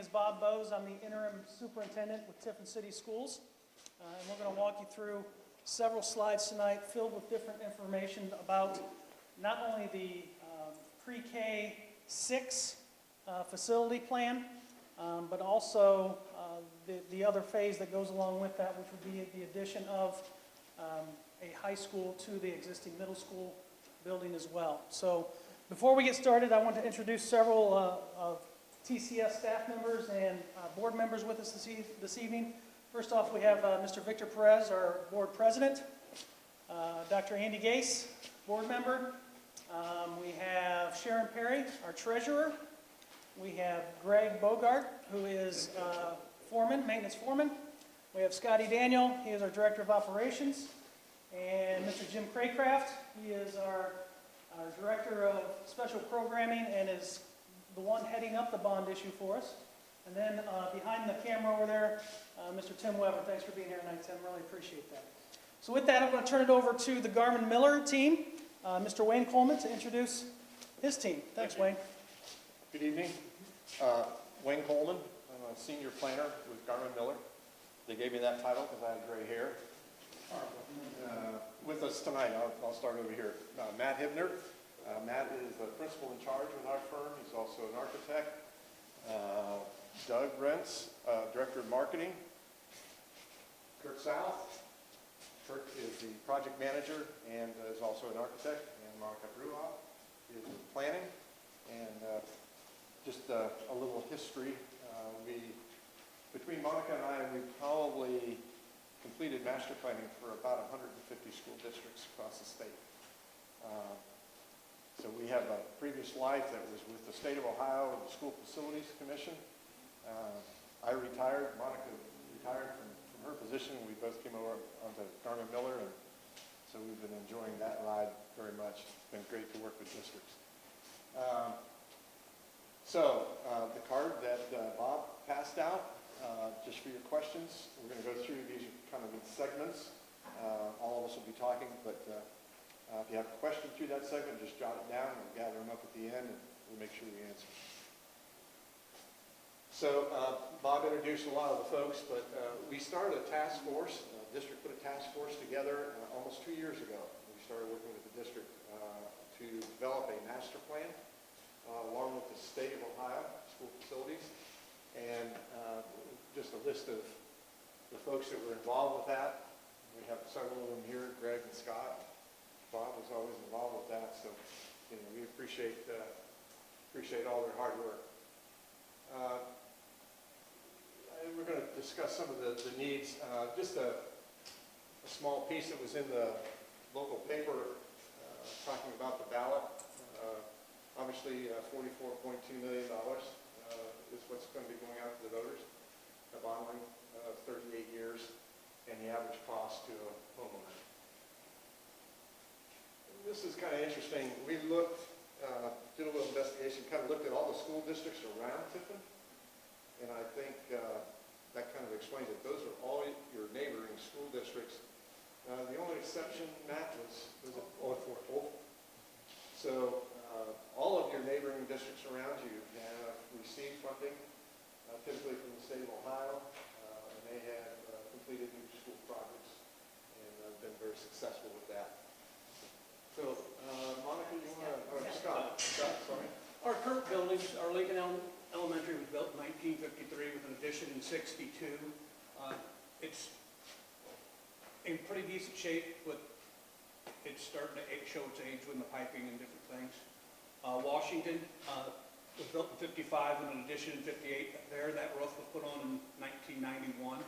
Is Bob Bose. I'm the interim superintendent with Tiffin City Schools. And we're going to walk you through several slides tonight filled with different information about not only the pre-K 6 facility plan, but also the other phase that goes along with that, which would be the addition of a high school to the existing middle school building as well. So before we get started, I want to introduce several of TCS staff members and board members with us this evening. First off, we have Mr. Victor Perez, our board president, Dr. Andy Gase, board member. We have Sharon Perry, our treasurer. We have Greg Bogart, who is foreman, maintenance foreman. We have Scotty Daniel, he is our director of operations. And Mr. Jim Craycraft, he is our director of special programming and is the one heading up the bond issue for us. And then behind the camera over there, Mr. Tim Weber. Thanks for being here tonight, Tim. Really appreciate that. So with that, I'm going to turn it over to the Garmin-Miller team, Mr. Wayne Coleman, to introduce his team. Thanks, Wayne. Good evening. Wayne Coleman. I'm a senior planner with Garmin-Miller. They gave me that title because I had gray hair. With us tonight, I'll start over here. Matt Hibner. Matt is the principal in charge with our firm. He's also an architect. Doug Rentz, director of marketing. Kirk South. Kirk is the project manager and is also an architect. And Monica Bruha is with planning. And just a little history. Between Monica and I, we probably completed master planning for about 150 school districts across the state. So we have a previous life that was with the state of Ohio and the School Facilities Commission. I retired, Monica retired from her position. We both came over onto Garmin-Miller, and so we've been enjoying that ride very much. It's been great to work with districts. The card that Bob passed out, just for your questions, we're going to go through these kind of in segments. All of us will be talking, but if you have a question through that segment, just jot it down and we'll gather them up at the end and we'll make sure we answer. So Bob introduced a lot of the folks, but we started a task force. The district put a task force together almost 2 years ago. We started working with the district to develop a master plan along with the state of Ohio school facilities, and just a list of the folks that were involved with that. We have several of them here, Greg and Scott. Bob was always involved with that, so we appreciate all their hard work. We're going to discuss some of the needs. Just a small piece that was in the local paper talking about the ballot. Obviously, $44.2 million is what's going to be going out to the voters. A bond length of 38 years, and the average cost to a homeowner. This is kind of interesting. We looked, did a little investigation, kind of looked at all the school districts around Tiffin, and I think that kind of explains it. Those are all your neighboring school districts. The only exception, Matt, was it Old? So all of your neighboring districts around you have received funding, typically from the state of Ohio, and they have completed new school projects and been very successful with that. So, Monica, you want to, Scott, sorry. Our current buildings, our Lincoln Elementary was built in 1953 with an addition in 62. It's in pretty decent shape, but it's starting to show its age with the piping and different things. Washington was built in 55 with an addition in 58 there. That roof was put on in 1991,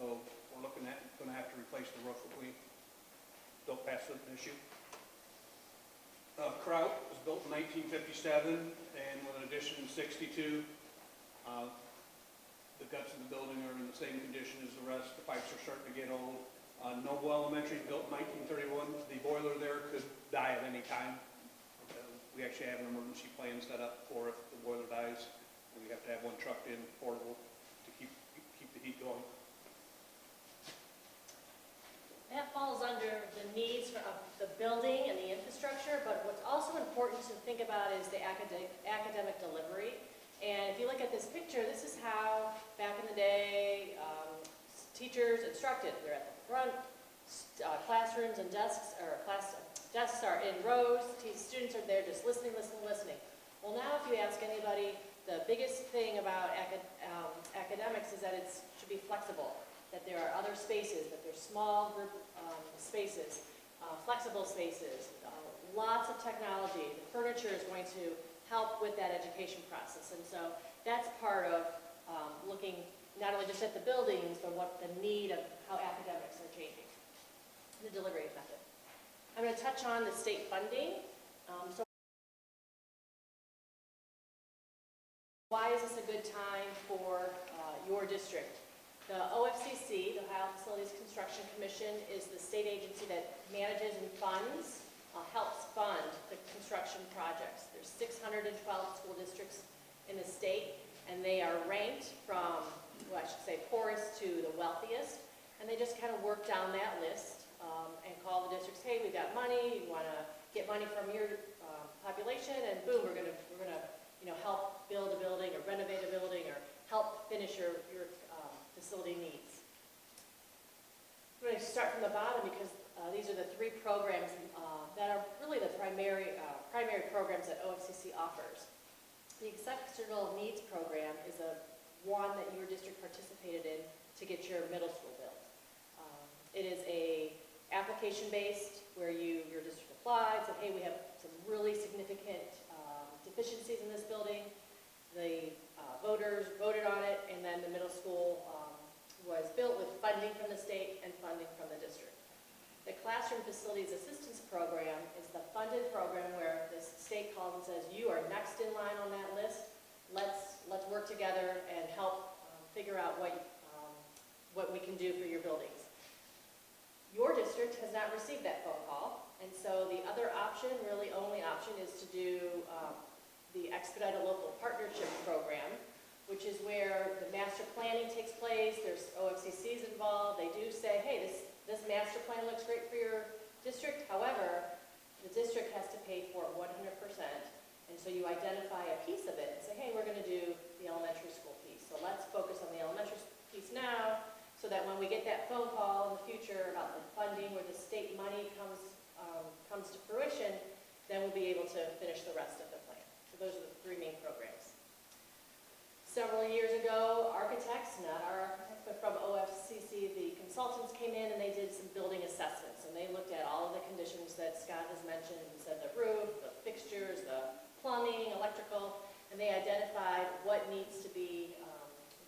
so we're looking at going to have to replace the roof if we don't pass the issue. Kraut was built in 1957 and with an addition in 62. The guts of the building are in the same condition as the rest. The pipes are starting to get old. Noble Elementary built in 1931. The boiler there could die at any time. We actually have an emergency plan set up for if the boiler dies. We have to have one trucked in, portable, to keep the heat going. That falls under the needs of the building and the infrastructure, but what's also important to think about is the academic delivery. And if you look look at this picture, this is how, back in the day, teachers instructed. They're at the front, classrooms and desks, desks are in rows, students are there just listening. Well, now if you ask anybody, the biggest thing about academics is that it should be flexible, that there are other spaces, that there's small group spaces, flexible spaces, lots of technology. The furniture is going to help with that education process. And so that's part of looking not only just at the buildings, but what the need of how academics are changing, the delivery method. I'm going to touch on the state funding. So why is this a good time for your district? The OFCC, the Ohio Facilities Construction Commission, is the state agency that manages and funds, helps fund the construction projects. There's 612 school districts in the state, and they are ranked from, well, I should say, poorest to the wealthiest, and they just kind of work down that list and call the districts, hey, we've got money, you want to get money from your population, and boom, we're going to help build a building or renovate a building or help finish your facility needs. I'm going to start from the bottom because these are the three programs that are really the primary programs that OFCC offers. The Exceptional Needs Program is one that your district participated in to get your middle school built. It is a application-based where your district applied, said, hey, we have some really significant deficiencies in this building. The voters voted on it, and then the middle school was built with funding from the state and funding from the district. The Classroom Facilities Assistance Program is the funded program where the state calls and says, you are next in line on that list. Let's work together and help figure out what we can do for your buildings. Your district has not received that phone call, and so the other option, really only option, is to do the Expedited Local Partnership Program, which is where the master planning takes place. There's OFCCs involved. They do say, hey, this master plan looks great for your district. However, the district has to pay for it 100%. And so you identify a piece of it and say, hey, we're going to do the elementary school piece. So let's focus on the elementary piece now so that when we get that phone call in the future about the funding where the state money comes to fruition, then we'll be able to finish the rest of the plan. So those are the three main programs. Several years ago, architects, not our architects, but from OFCC, the consultants came in and they did some building assessments. And they looked at all of the conditions that Scott has mentioned. He said the roof, the fixtures, the plumbing, electrical, and they identified what needs to be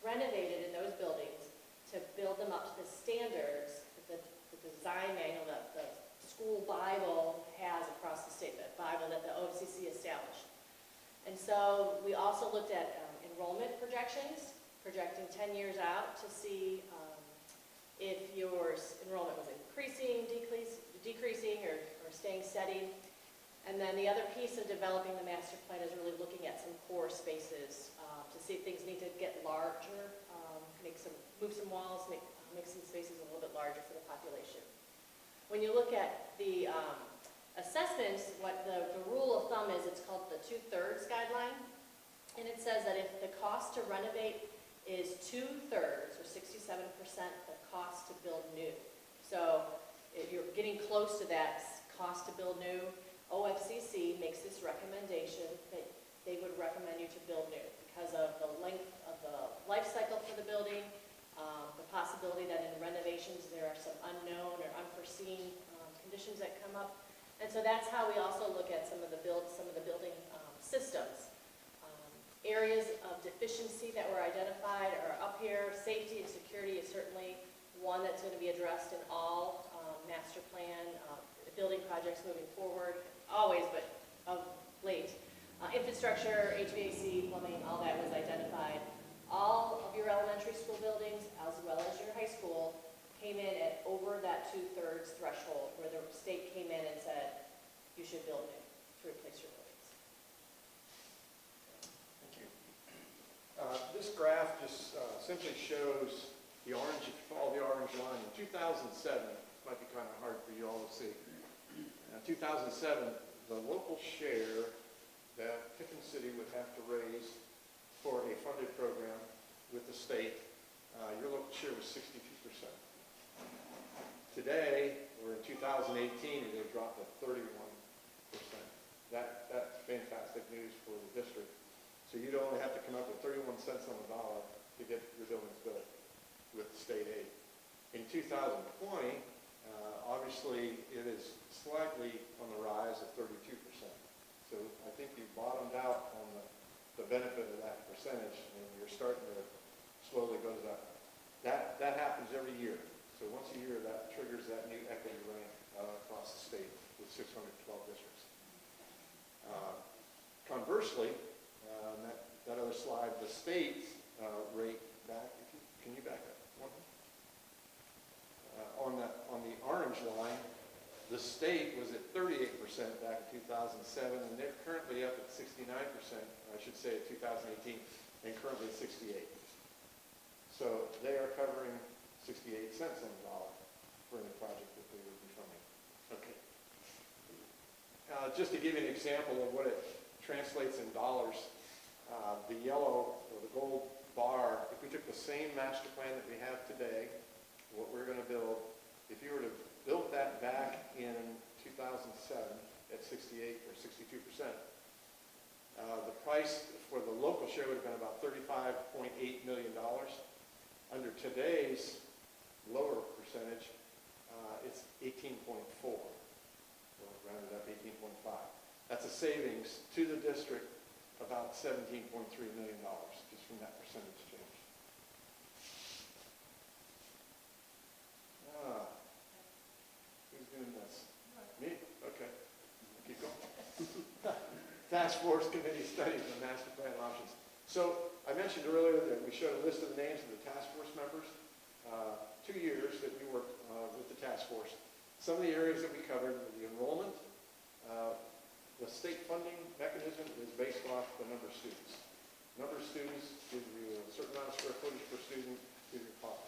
renovated in those buildings to build them up to the standards that the design manual that the school Bible has across the state, the Bible that the OFCC established. And so we also looked at enrollment projections, projecting 10 years out to see if your enrollment was increasing, decreasing, or staying steady. And then the other piece of developing the master plan is really looking at some core spaces to see if things need to get larger, move some walls, make some spaces a little bit larger for the population. When you look at the assessments, what the rule of thumb is, it's called the 2/3 guideline. And it says that if the cost to renovate is 2/3, or 67%, the cost to build new. So if you're getting close to that cost to build new, OFCC makes this recommendation that they would recommend you to build new because of the length of the life cycle for the building, the possibility that in renovations there are some unknown or unforeseen conditions that come up. And so that's how we also look at some of the building systems. Areas of deficiency that were identified are up here. Safety and security is certainly one that's going to be addressed in all master plan building projects moving forward, always, but of late. Infrastructure, HVAC, plumbing, all that was identified. All of your elementary school buildings, as well as your high school, came in at over that 2/3 threshold where the state came in and said, you should build new to replace your buildings. This graph just simply shows the orange, if you follow the orange line. In 2007, might be kind of hard for you all to see. In 2007, the local share that Tiffin City would have to raise for a funded the state, your local share was 62%. Today, we're in 2018, and they've dropped to 31%. That's fantastic news for the district. So you'd only have to come up with 31 cents on the dollar to get your buildings built with state aid. In 2020, obviously, it is slightly on the rise at 32%. So I think you bottomed out on the benefit of that percentage, and you're starting to slowly go up. That happens every year. So once a year, that triggers that new equity rank across the state with 612 districts. Conversely, that other slide, the state rate back, can you back up one? On the orange line, the state was at 38% back in 2007, and they're currently up at 69%, I should say, at 2018, and currently 68. So they are covering 68 cents on the dollar for any project that they would be funding. Okay. Just to give you an example of what it translates in dollars, the yellow or the gold bar, if we took the same master plan that we have today, what we're going to build, if you were to build that back in 2007 at 68 or 62%, the price for the local share would have been about $35.8 million. Under today's lower percentage, it's 18.4. We'll round it up 18.5. That's a savings to the district about $17.3 million just from that percentage change. Who's doing this? Me? Okay. Keep going. Task Force Committee studies the master plan options. So I mentioned earlier that we showed a list of the names of the task force members. 2 years that we worked with the task force. Some of the areas that we covered were the enrollment. The state funding mechanism is based off the number of students. Number of students gives you a certain amount of square footage per student, gives you cost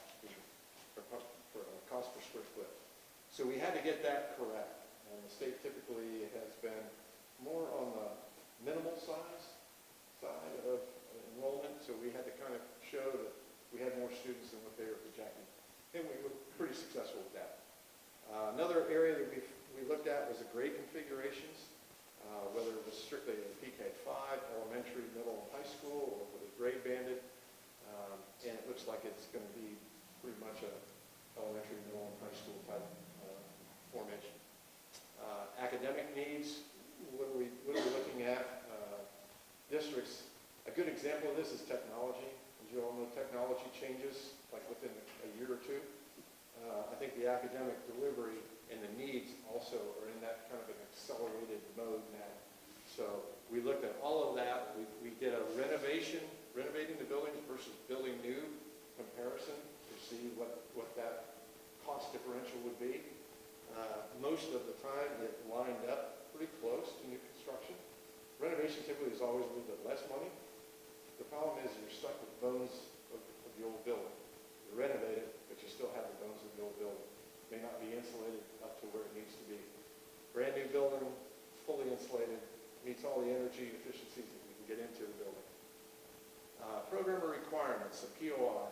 per square foot. So we had to get that correct. And the state typically has been more on the minimal side of enrollment, so we had to kind of show that we had more students than what they were projecting. And we were pretty successful with that. Another area that we looked at was the grade configurations, whether it was strictly a PK5, elementary, middle, and high school, or if it was grade banded. And it looks like it's going to be pretty much a elementary, middle, and high school type formation. Academic needs, what are we looking at? Districts, a good example of this is technology. As you all know, technology changes like within a year or two. I think the academic delivery and the needs also are in that kind of an accelerated mode now. So we looked at all of that. We did a renovating the buildings versus building new comparison to see what that cost differential would be. Most of the time it lined up pretty close to new construction. Renovation typically is always a little bit less money. The problem is you're stuck with bones of the old building. You renovate it, but you still have the bones of the old building. It may not be insulated up to where it needs to be. Brand new building, fully insulated, meets all the energy efficiencies that we can get into the building. Programmer requirements, a POI.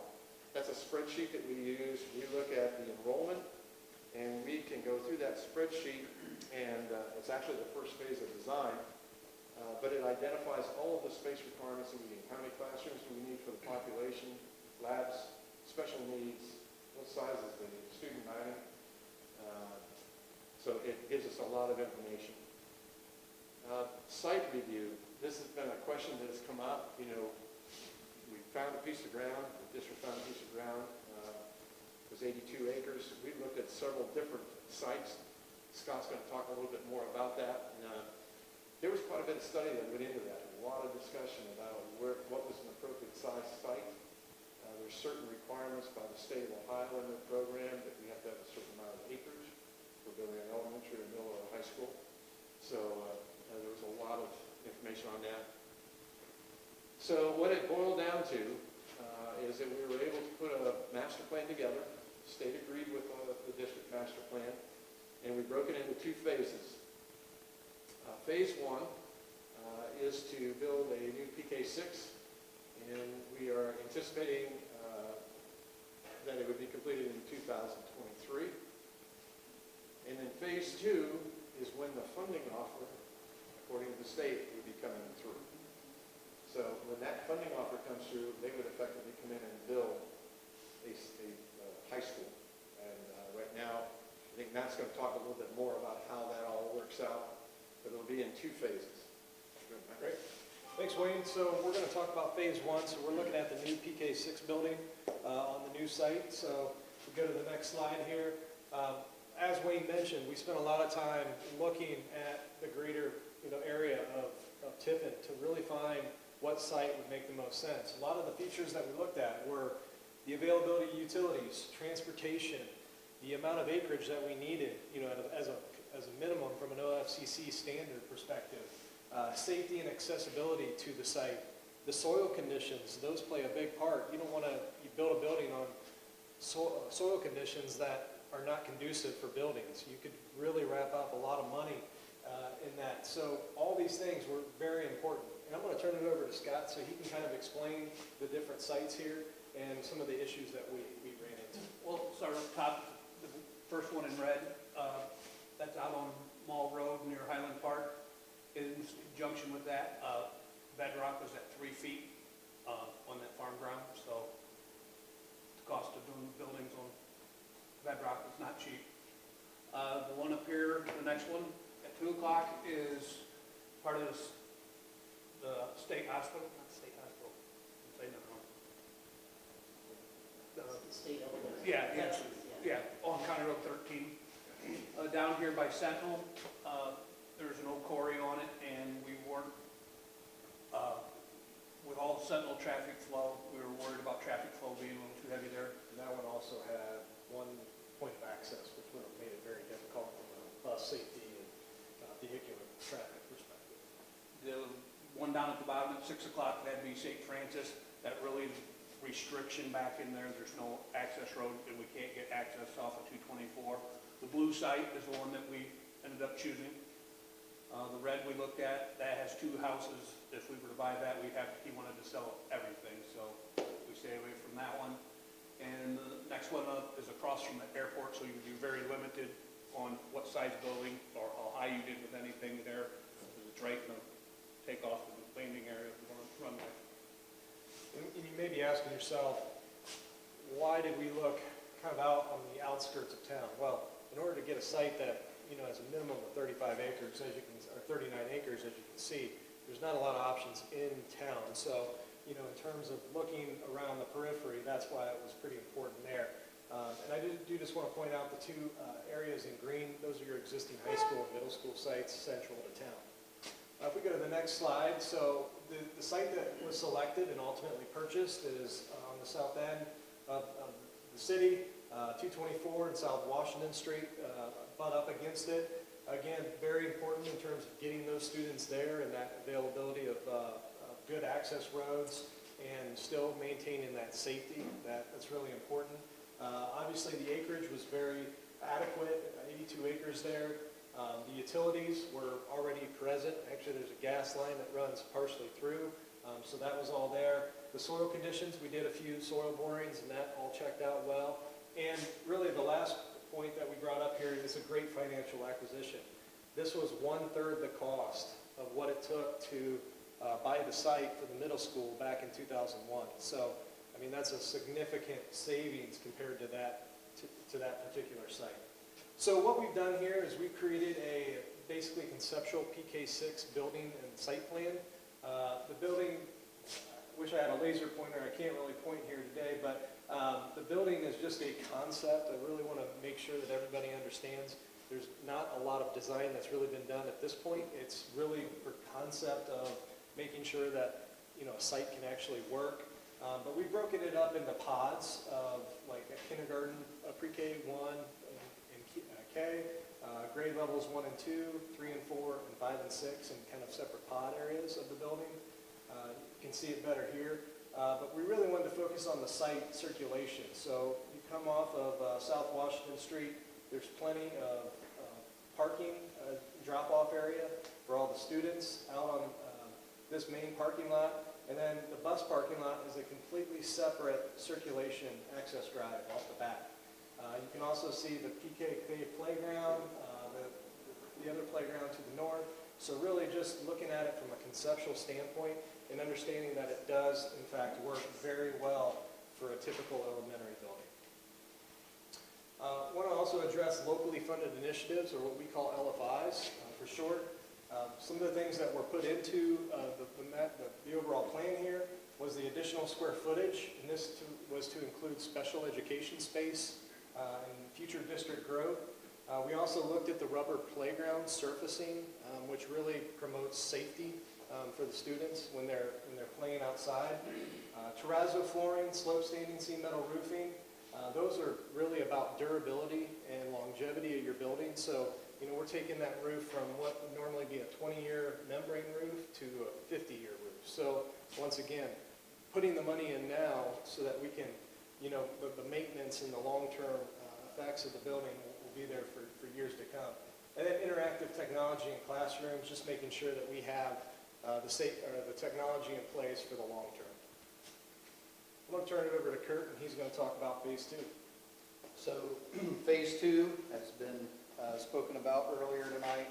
That's a spreadsheet that we use. We look at the enrollment, and we can go through that spreadsheet, and it's actually the first phase of design. But it identifies all of the space requirements that we need. How many classrooms do we need for the population, labs, special needs, what size is the student dining? So it gives us a lot of information. Site review. This has been a question that has come up. You know, we found a piece of ground, the district found a piece of ground. It was 82 acres. We looked at several different sites. Scott's going to talk a little bit more about that. There was quite a bit of study that went into that. A lot of discussion about what was an appropriate size site. There's certain requirements by the state of Ohio in their program that we have to have a certain amount of acreage for building an elementary, or middle, or high school. So there was a lot of information on that. So what it boiled down to is that we were able to put a master plan together. The state agreed with the district master plan, and we broke it into 2 phases. Phase 1 is to build a new PK6, and we are anticipating state would be coming through. So when that funding offer comes through, they would effectively come in and build a high school. And right now, I think Matt's going to talk a little bit more about how that all works out, but it'll be in 2 phases. Good, Matt. Great. Thanks, Wayne. So we're going to talk about phase 1. So we're looking at the new PK6 building on the new site. So we go to the next slide here. As Wayne mentioned, we spent a lot of time looking at the greater area of Tiffin to really find what site would make the most sense. A lot of the features that we looked at were the availability of utilities, transportation, the amount of acreage that we needed, as a minimum from an OFCC standard perspective, safety and accessibility to the site, the soil conditions, those play a big part. You don't want to build a building on soil conditions that are not conducive for buildings. You could really wrap up a lot of money in that. So all these things were very important. And I'm going to turn it over to Scott so he can kind of explain the different sites here and some of the issues that we ran into. We'll start up top, the first one in red, that's out on Mall Road near Highland Park. In conjunction with that, bedrock was at 3 feet on that farm ground, so the cost of doing buildings on bedrock is not cheap. The one up here, the next one, at 2 o'clock is part of the state hospital, not state hospital, I'm saying that wrong. State elementary. Yeah, Texas, yeah, on County Road 13. Down here by Sentinel, there's an old quarry on it, and we weren't, with all the Sentinel traffic flow, we were worried about traffic flow being a little too heavy there. And that one also had one point of access, which would have made it very difficult from a bus safety and vehicular traffic perspective. The one down at the bottom at 6 o'clock, that'd be St. Francis. That really is restriction back in there. There's no access road, and we can't get access off of 224. The blue site is the one that we ended up choosing. The red we looked at, that has 2 houses. If we were to buy that, he wanted to sell everything, so we stay away from that one. And the next one up is across from the airport, so you'd be very limited on what size building or how high you did with anything there, because it's right in the takeoff and landing area of the runway. And you may be asking yourself, why did we look kind of out on the outskirts of town? Well, in order to get a site that has a minimum of 35 acres, or 39 acres, as you can see, there's not a lot of options in town. So, in terms of looking around the periphery, that's why it was pretty important there. And I do just want to point out the 2 areas in green. Those are your existing high school and middle school sites central to town. If we go to the next slide, so the site that was selected and ultimately purchased is on the south end of the city, 224 and South Washington Street, butt up against it. Again, very important in terms of getting those students there and that availability of good access roads and still maintaining that safety. That's really important. Obviously, the acreage was very adequate, 82 acres there. The utilities were already present. Actually, there's a gas line that runs partially through, so that was all there. The soil conditions, we did a few soil borings, and that all checked out well. And really, the last point that we brought up here is a great financial acquisition. This was 1/3 the cost of what it took to buy the site for the middle school back in 2001. So, I mean, that's a significant savings compared to that particular site. So what we've done here is we've created a basically conceptual PK6 building and site plan. The building, I wish I had a laser pointer, I can't really point here today, but the building is just a concept. I really want to make sure that everybody understands there's not a lot of design that's really been done at this point. It's really for concept of making sure that a site can actually work. But we've broken it up into pods of like a kindergarten, a pre-K 1 and K, grade levels 1 and 2, 3 and 4, and 5 and 6, and kind of separate pod areas of the building. You can see it better here. But we really wanted to focus on the site circulation. So you come off of South Washington Street, there's plenty of parking, drop-off area for all the students out on this main parking lot. And then the bus parking lot is a completely separate circulation access drive off the back. You can also see the PKK playground, the other playground to the north, So really just looking at it from a conceptual standpoint and understanding that it does, in fact, work very well for a typical elementary building. I want to also address locally funded initiatives, or what we call LFIs for short. Some of the things that were put into the overall plan here was the additional square footage, and this was to include special education space and future district growth. We also looked at the rubber playground surfacing, which really promotes safety for the students when they're playing outside. Terrazzo flooring, slope standing seam metal roofing. Those are really about durability and longevity of your building. So, we're taking that roof from what would normally be a 20-year membrane roof to a 50-year roof. So, once again, putting the money in now so that we can, the maintenance and the long-term effects of the building will be there for years to come. And then interactive technology in classrooms, just making sure that we have the technology in place for the long term. I'm going to turn it over to Kurt, and he's going to talk about phase 2. So phase 2 has been spoken about earlier tonight,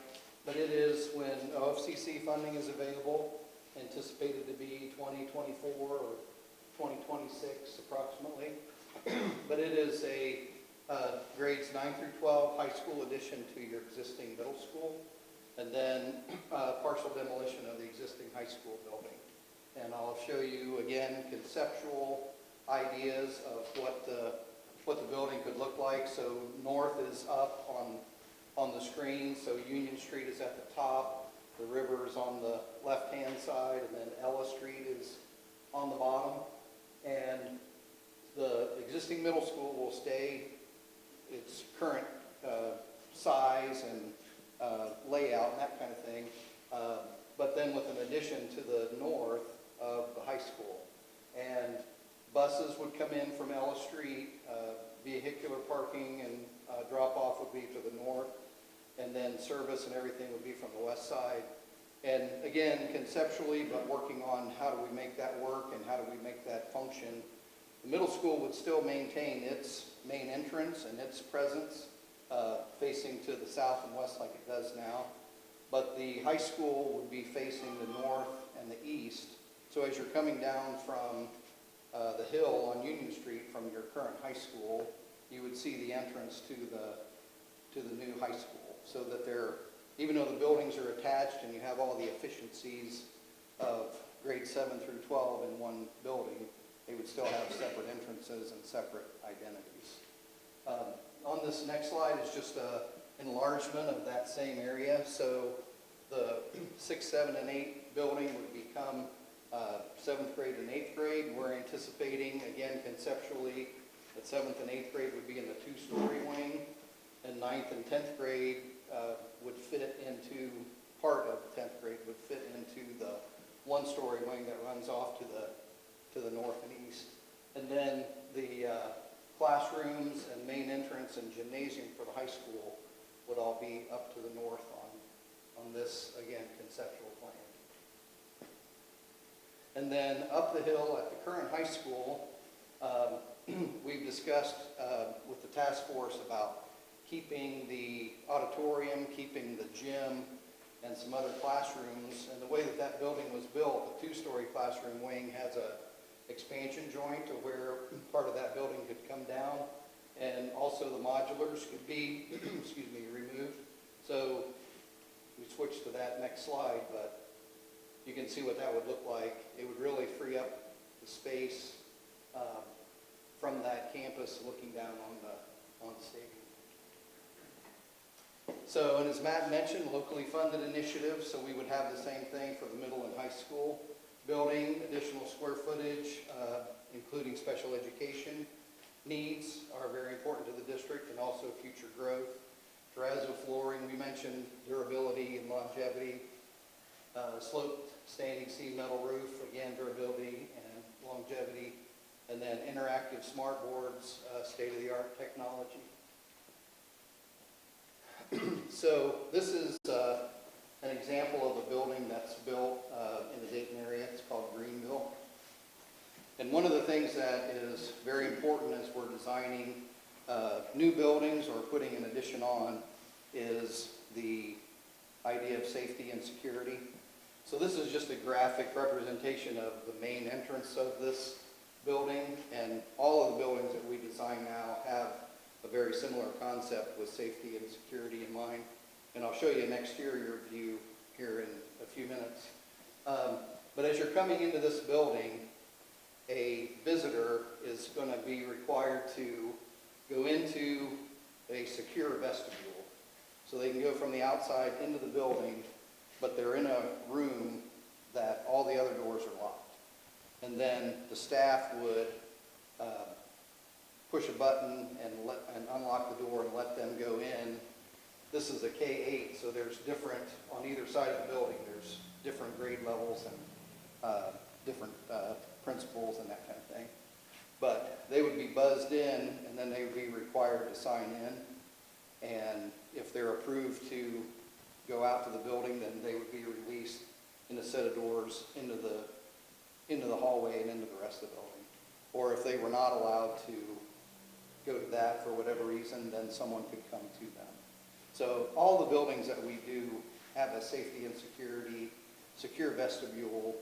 but it is when OFCC funding is available, anticipated to be 2024 or 2026 approximately. But it is a grades 9 through 12 high school addition to your existing middle school, and then partial demolition of the existing high school building. And I'll show you again conceptual ideas of what the building could look like. So north is up on the screen, so Union Street is at the top, the river is on the left-hand side, and then Ella Street is on the bottom. And the existing middle school will stay its current size and layout and that kind of thing, but then with an addition to the north of the high school. And buses would come in from Ella Street, vehicular parking and drop-off would be to the north, and then service and everything would be from the west side. And again, conceptually, but working on how do we make that work and how do we make that function. The middle school would still maintain its main entrance and its presence facing to the south and west like it does now. But the high school would be facing the north and the east. So as you're coming down from the hill on Union Street from your current high school, you would see the entrance to the new high school. So that even though the buildings are attached and you have all the efficiencies of grades 7 through 12 in one building, they would still have separate entrances and separate identities. On this next slide is just an enlargement of that same area. So the 6, 7, and 8 building would become 7th grade and 8th grade. We're anticipating, again, conceptually, that 7th and 8th grade would be in the 2-story wing, and 9th and 10th grade would fit into, part of 10th grade would fit into the 1-story wing that runs off to the north and east. And then the classrooms and main entrance and gymnasium for the high school would all be up to the north on this, again, conceptual plan. And then up the hill at the current high school, we've discussed with the task force about keeping the auditorium, keeping the gym, and some other classrooms. And the way that building was built, the 2-story classroom wing has a expansion joint to where part of that building could come down, and also the modulars could be removed. So we switch to that next slide, but you can see what that would look like. It would really free up the space from that campus looking down on the stadium. So, and as Matt mentioned, locally funded initiatives, so we would have the same thing for the middle and high school building, additional square footage, including special education needs are very important to the district, and also future growth. Terrazzo flooring, we mentioned durability and longevity. Sloped standing seam metal roof, again, durability and longevity. And then interactive smart boards, state-of-the-art technology. So this is an example of a building that's built in the Dayton area. It's called Greenville. And one of the things that is very important as we're designing new buildings or putting an addition on is the idea of safety and security. So this is just a graphic representation of the main entrance of this building, and all of the buildings that we design now have a very similar concept with safety and security in mind. And I'll show you an exterior view here in a few minutes. But as you're coming into this building, a visitor is going to be required to go into a secure vestibule. So they can go from the outside into the building, but they're in a room that all the other doors are locked. And then the staff would push a button and unlock the door and let them go in. This is a K8, so there's different, on either side of the building, there's different grade levels and different principals and that kind of thing. But they would be buzzed in, and then they would be required to sign in. And if they're approved to go out to the building, then they would be released in a set of doors into the hallway and into the rest of the building. Or if they were not allowed to go to that for whatever reason, then someone could come to them. So all the buildings that we do have a safety and security, secure vestibule.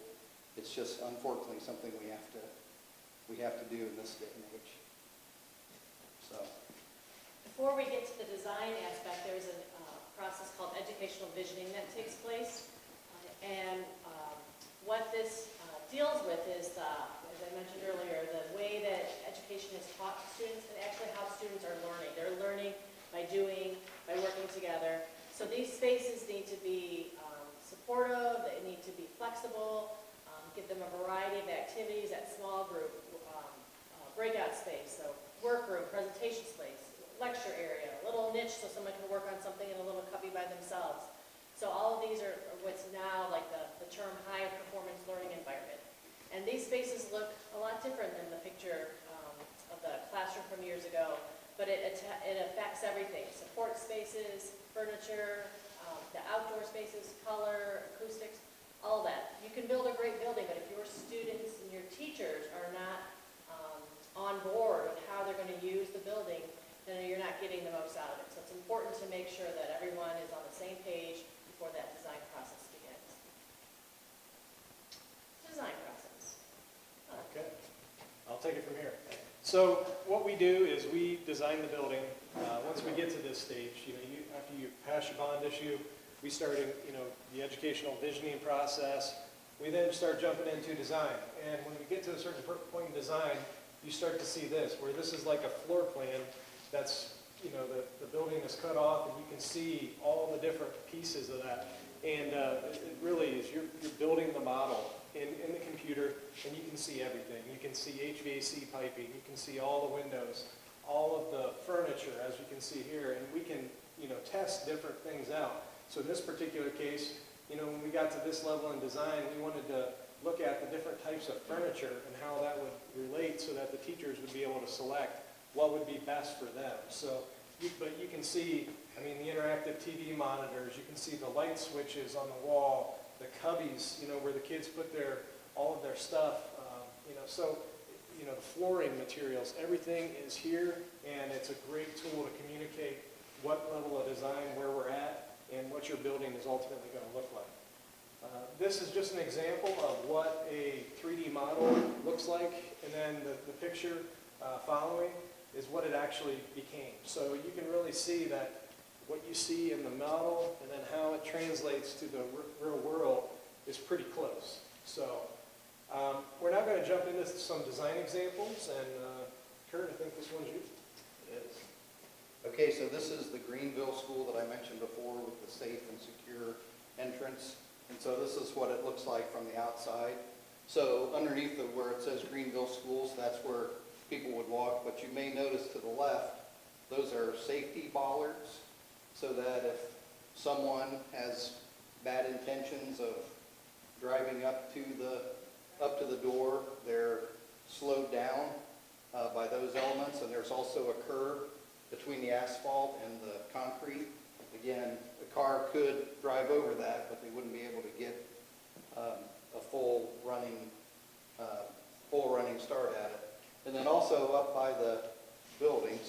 It's just unfortunately something we have to do in this day and age. So. Before we get to the design aspect, there's a process called educational visioning that takes place. What this deals with is, as I mentioned earlier, the way that education is taught to students and actually how students are learning. They're learning by working together. So these spaces need to be supportive, they need to be flexible, give them a variety of activities at small group, breakout space, so workroom, presentation space, lecture area, a little niche so someone can work on something in a little cubby by themselves. So all of these are what's now like the term high performance learning environment. And these spaces look a lot different than the picture of the classroom from years ago, but it affects everything. Support spaces, furniture, the outdoor spaces, color, acoustics, all that. You can build a great building, but if your students and your teachers are not on board with how they're going to use the building, then you're not getting the most out of it. So it's important to make sure that everyone is on the same page before that design process begins. Design process. Okay, I'll take it from here. So what we do is we design the building. Once we get to this stage, after you pass your bond issue, we start the educational visioning process. We then start jumping into design. And when we get to a certain point in design, you start to see this, where this is like a floor plan that's, the building is cut off, and you can see all the different pieces of that. And it really is, you're building the model in the computer, and you can see everything. You can see HVAC piping, you can see all the windows, all of the furniture, as you can see here, and we can, test different things out. So in this particular case, when we got to this level in design, we wanted to look at the different types of furniture and how that would relate so that the teachers would be able to select what would be best for them. So, but you can see, the interactive TV monitors, you can see the light switches on the wall, the cubbies, where the kids put all of their stuff, so, the flooring materials, everything is here, and it's a great tool to communicate what level of design, where we're at, and what your building is ultimately going to look like. This is just an example of what a 3D model looks like, and then the picture following is what it actually became. So you can really see that what you see in the model and then how it translates to the real world is pretty close. So we're now going to jump into some design examples, and Kurt, I think this one's you. It is. Okay, so this is the Greenville school that I mentioned before with the safe and secure entrance. And so this is what it looks like from the outside. So underneath where it says Greenville Schools, that's where people would walk. But you may notice to the left, those are safety bollards, so that if someone has bad intentions of driving up to the door, they're slowed down by those elements. And there's also a curb between the asphalt and the concrete. Again, the car could drive over that, but they wouldn't be able to get a full running start at it. And then also up by the building,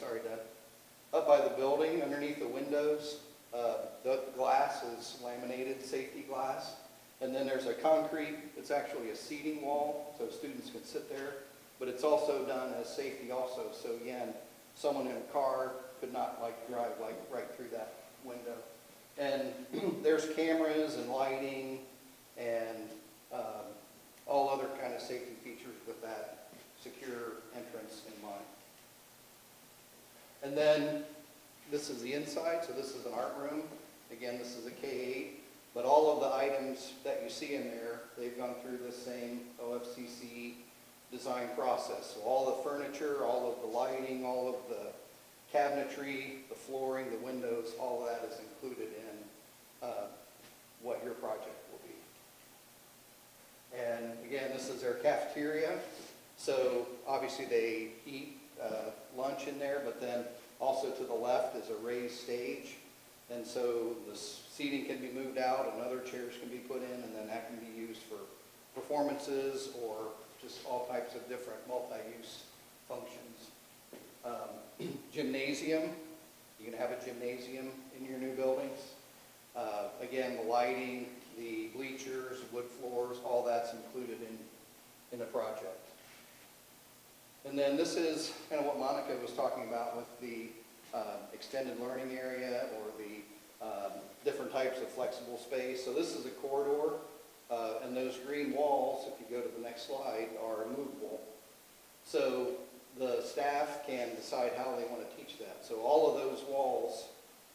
underneath the windows, The glass is laminated safety glass. And then there's a concrete, it's actually a seating wall, so students can sit there. But it's also done as safety also. So again, someone in a car could not drive right through that window. And there's cameras and lighting and all other kind of safety features with that secure entrance in mind. And then this is the inside, so this is an art room. Again, this is a K-8, but all of the items that you see in there, they've gone through the same OFCC design process. So all the furniture, all of the lighting, all of the cabinetry, the flooring, the windows, all of that is included in what your project will be. And again, this is their cafeteria. So obviously they eat lunch in there, but then also to the left is a raised stage. And so the seating can be moved out and other chairs can be put in, and then that can be used for performances or just all types of different multi-use functions. Gymnasium, you can have a gymnasium in your new buildings. Again, the lighting, the bleachers, wood floors, all that's included in the project. And then this is kind of what Monica was talking about with the extended learning area or the different types of flexible space. So this is a corridor, and those green walls, if you go to the next slide, are movable. So the staff can decide how they want to teach that. So all of those walls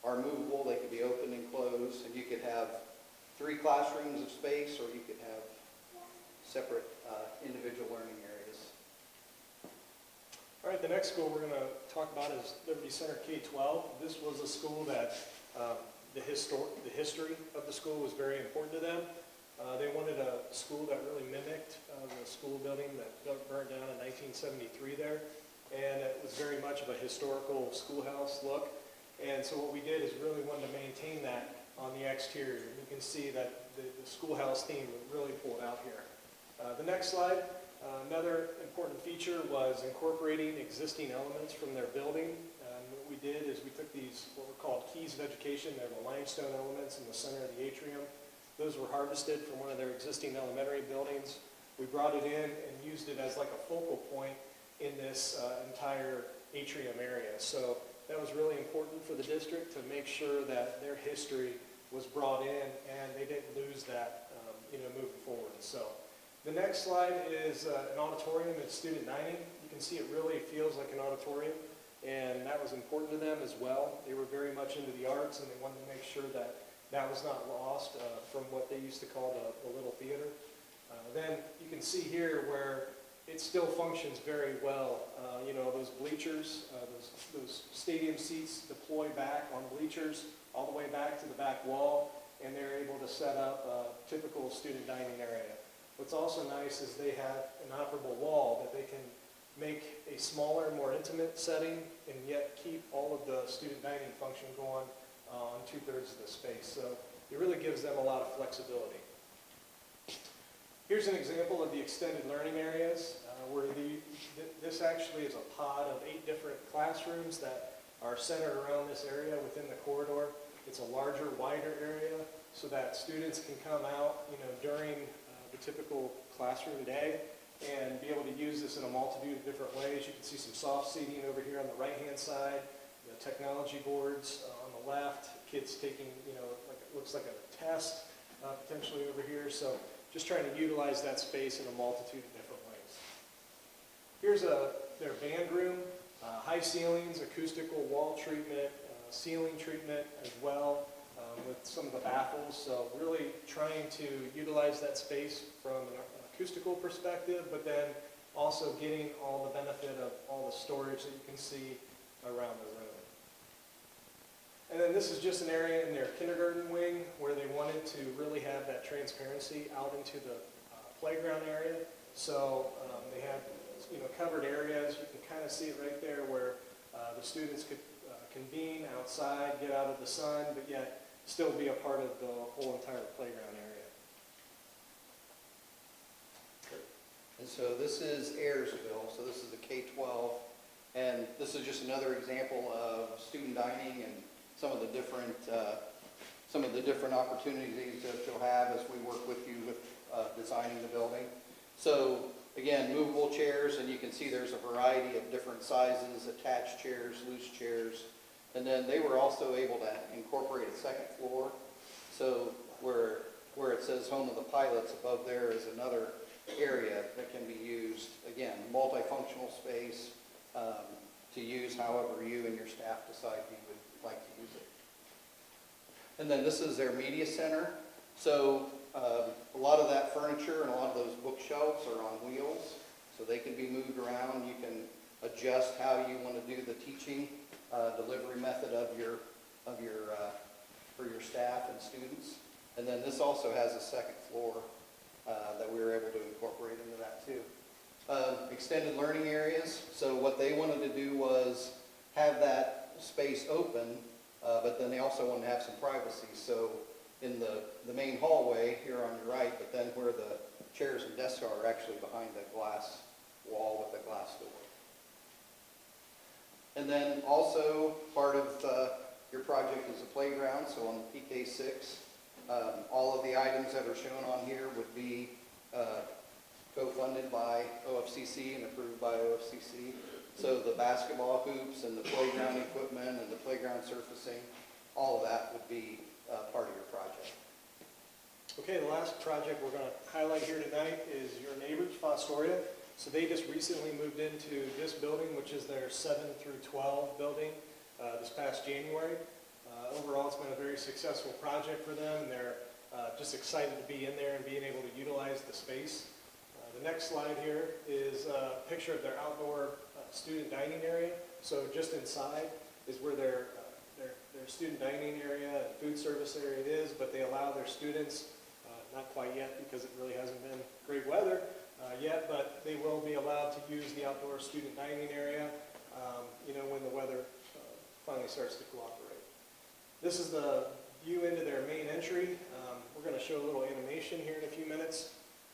are movable. They can be open and closed, and you could have 3 classrooms of space, or you could have separate individual learning areas. All right, the next school we're going to talk about is Liberty Center K12. This was a school that the history of the school was very important to them. They wanted a school that really mimicked the school building that burned down in 1973 there, and it was very much of a historical schoolhouse look. And so what we did is really wanted to maintain that on the exterior. You can see that the schoolhouse theme really pulled out here. The next slide, another important feature was incorporating existing elements from their building. What we did is we took these, what were called keys of education. They're the limestone elements in the center of the atrium. Those were harvested from one of their existing elementary buildings. We brought it in and used it as like a focal point in this entire atrium area. So that was really important for the district to make sure that their history was brought in and they didn't lose that moving forward. So the next slide is an auditorium and student dining. You can see it really feels like an auditorium, and that was important to them as well. They were very much into the arts, and they wanted to make sure that that was not lost from what they used to call the little theater. Then you can see here where it still functions very well. Those bleachers, those stadium seats deploy back on bleachers all the way back to the back wall, and they're able to set up a typical student dining area. What's also nice is they have an operable wall that they can make a smaller, more intimate setting and yet keep all of the student dining function going on 2/3 of the space. So it really gives them a lot of flexibility. Here's an example of the extended learning areas where this actually is a pod of 8 different classrooms that are centered around this area within the corridor. It's a larger, wider area so that students can come out, during the typical classroom day and be able to use this in a multitude of different ways. You can see some soft seating over here on the right-hand side, the technology boards on the left, kids taking, like it looks like a test potentially over here. So just trying to utilize that space in a multitude of different ways. Here's their band room, high ceilings, acoustical wall treatment, ceiling treatment as well with some of the baffles. So really trying to utilize that space from an acoustical perspective, but then also getting all the benefit of all the storage that you can see around the room. And then this is just an area in their kindergarten wing where they wanted to really have that transparency out into the playground area. So they had covered areas. You can kind of see it right there where the students could convene outside, get out of the sun, but yet still be a part of the whole entire playground area. And so this is Ayersville, so this is the K-12, and this is just another example of student dining and some of the different opportunities that you'll have as we work with you with designing the building. So again, movable chairs, and you can see there's a variety of different sizes, attached chairs, loose chairs. And then they were also able to incorporate a second floor. So where it says Home of the Pilots, above there is another area that can be used, again, multifunctional space to use however you and your staff decide you would like to use it. And then this is their media center. So a lot of that furniture and a lot of those bookshelves are on wheels, so they can be moved around. You can adjust how you want to do the teaching delivery method for your staff and students. And then this also has a second floor that we were able to incorporate into that too. Extended learning areas. So what they wanted to do was have that space open, but then they also wanted to have some privacy. So in the main hallway here on your right, but then where the chairs and desks are actually behind the glass wall with a glass door. And then also part of your project is a playground. So on the PK6, all of the items that are shown on here would be co-funded by OFCC and approved by OFCC. So the basketball hoops and the playground equipment and the playground surfacing, all of that would be part of your project. Okay, the last project we're going to highlight here tonight is your neighbors, Fostoria. So they just recently moved into this building, which is their 7 through 12 building, this past January. Overall, it's been a very successful project for them, and they're just excited to be in there and being able to utilize the space. The next slide here is a picture of their outdoor student dining area. So just inside is where their student dining area and food service area is, but they allow their students, not quite yet because it really hasn't been great weather yet, but they will be allowed to use the outdoor student dining area, when the weather finally starts to cooperate. This is the view into their main entry. We're going to show a little animation here in a few minutes.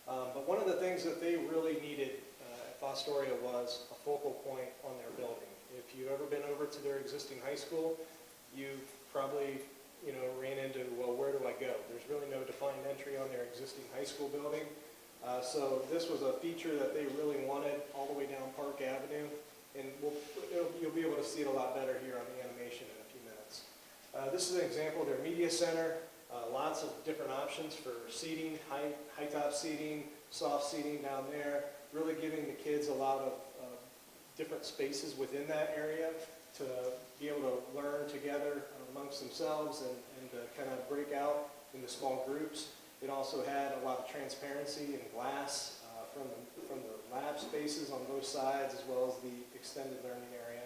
But one of the things that they really needed at Fostoria was a focal point on their building. If you've ever been over to their existing high school, you've probably ran into, well, where do I go? There's really no defined entry on their existing high school building. So this was a feature that they really wanted all the way down Park Avenue. And you'll be able to see it a lot better here on the animation in a few minutes. This is an example of their media center. Lots of different options for seating, high top seating, soft seating down there, really giving the kids a lot of different spaces within that area to be able to learn together amongst themselves and to kind of break out into small groups. It also had a lot of transparency and glass from the lab spaces on both sides, as well as the extended learning area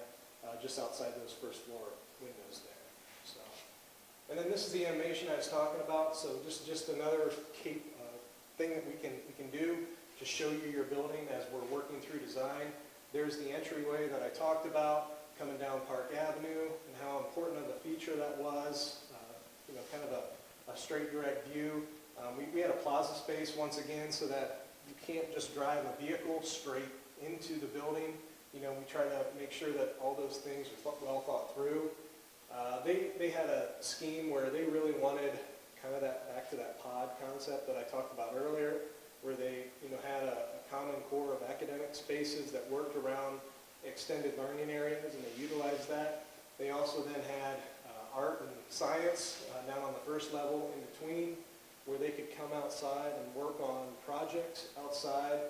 just outside those first floor windows there. So, and then this is the animation I was talking about. So just another thing that we can do to show you your building as we're working through design. There's the entryway that I talked about coming down Park Avenue and how important of a feature that was. Kind of a straight direct view. We had a plaza space once again so that you can't just drive a vehicle straight into the building. We try to make sure that all those things are well thought through. They had a scheme where they really wanted kind of that back to that pod concept that I talked about earlier, where they had a common core of academic spaces that worked around extended learning areas, and they utilized that. They also then had art and science down on the first level in between, where they could come outside and work on projects outside.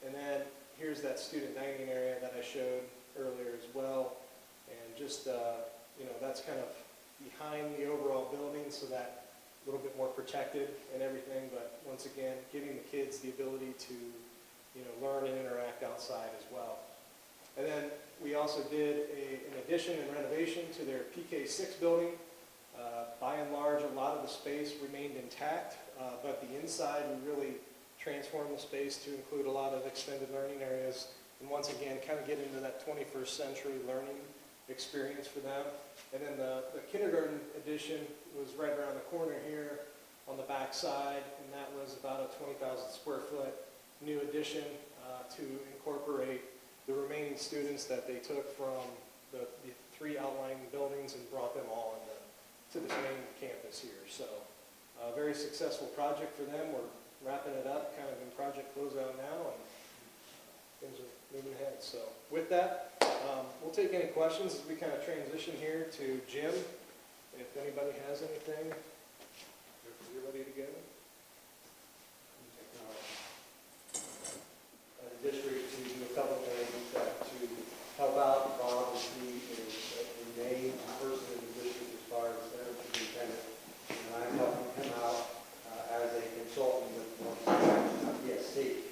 And then here's that student dining area that I showed earlier as well. And just, that's kind of behind the overall building, so that a little bit more protected and everything. But once again, giving the kids the ability to, learn and interact outside as well. And then we also did an addition and renovation to their PK6 building. By and large, a lot of the space remained intact, but the inside we really transformed the space to include a lot of extended learning areas, and once again, kind of get into that 21st century learning experience for them. And then the kindergarten edition was right around the corner here on the back side, and that was about a 20,000 square foot new addition to incorporate the remaining students that they took from the 3 outlying buildings and brought them all to this main campus here. So a very successful project for them. We're wrapping it up, kind of in project closeout now, and things are moving ahead. So with that, we'll take any questions as we kind of transition here to Jim. If anybody has anything, if you're ready to go. The district to do a couple things to help out. Bob is the main person in the district as far as center superintendent, and I'm helping him out as a consultant with PSC.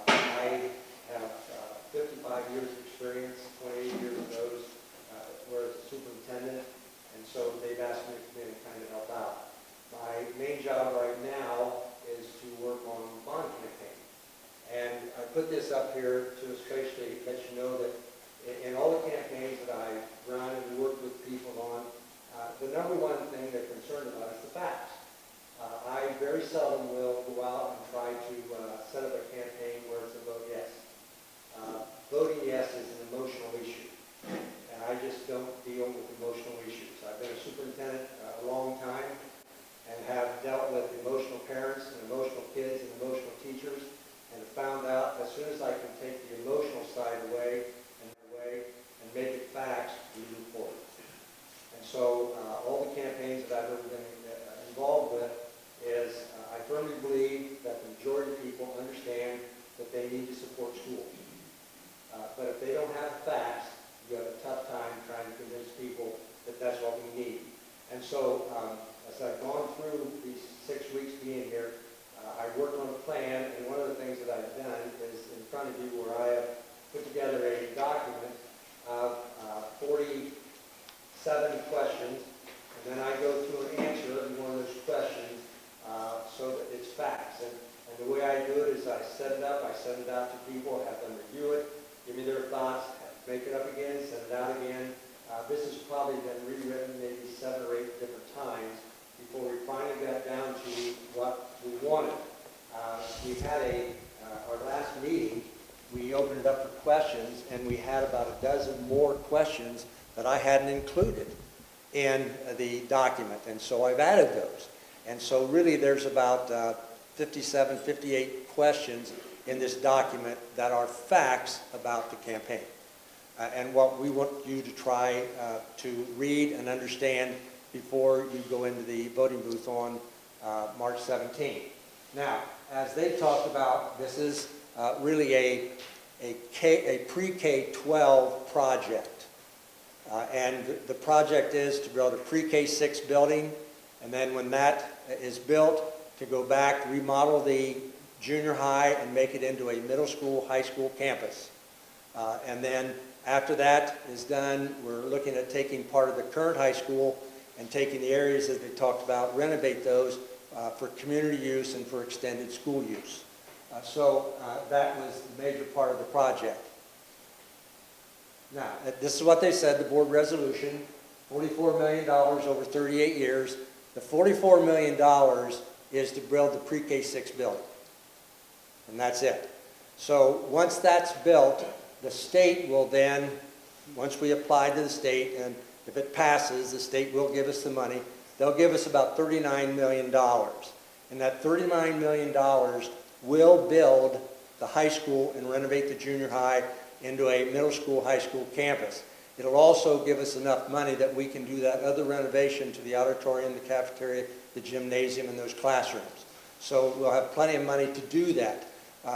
I have 55 years of experience, 28 years of those were as a superintendent, and so they've asked me to come in and kind of help out. My main job right now is to work on bond campaign. And I put this up here to especially let you know that in all the campaigns that I run and work with people on, the number one thing they're concerned about is the facts. I very seldom will go out and try to set up a campaign where it's a vote yes. Voting yes is an emotional issue, and I just don't deal with emotional issues. I've been a superintendent a long time and have dealt with emotional parents and emotional kids and emotional teachers, and have found out as soon as I can take the emotional side away and make it facts, we move forward. And so all the campaigns that I've ever been involved with is I firmly believe that the majority of people understand that they need to support schools. But if they don't have facts, you have a tough time trying to convince people that that's what we need. And so as I've gone through these 6 weeks being here, I worked on a plan, and one of the things that I've done is in front of you where I have put together a document of 47 questions, and then I go through and answer every one of those questions so that it's facts. And the way I do it is I set it up, I send it out to people, have them review it, give me their thoughts, make it up again, send it out again. This has probably been rewritten maybe 7 or 8 different times before we finally got down to what we wanted. We had our last meeting, we opened it up for questions, and we had about a dozen more questions that I hadn't included in the document, and so I've added those. And so really there's about 57, 58 questions in this document that are facts about the campaign. And what we want you to try to read and understand before you go into the voting booth on March 17th. Now, as they talked about, this is really a pre-K12 project. And the project is to build a pre-K6 building, and then when that is built, to go back, remodel the junior high and make it into a middle school, high school campus. And then after that is done, we're looking at taking part of the current high school and taking the areas that they talked about, renovate those for community use and for extended school use. So that was the major part of the project. Now, this is what they said, the board resolution, $44 million over 38 years. The $44 million is to build the pre-K6 building. And that's it. So once that's built, the state will then, once we apply to the state, and if it passes, the state will give us the money. They'll give us about $39 million. And that $39 million will build the high school and renovate the junior high into a middle school, high school campus. It'll also give us enough money that we can do that other renovation to the auditorium, the cafeteria, the gymnasium, and those classrooms. So we'll have plenty of money to do that.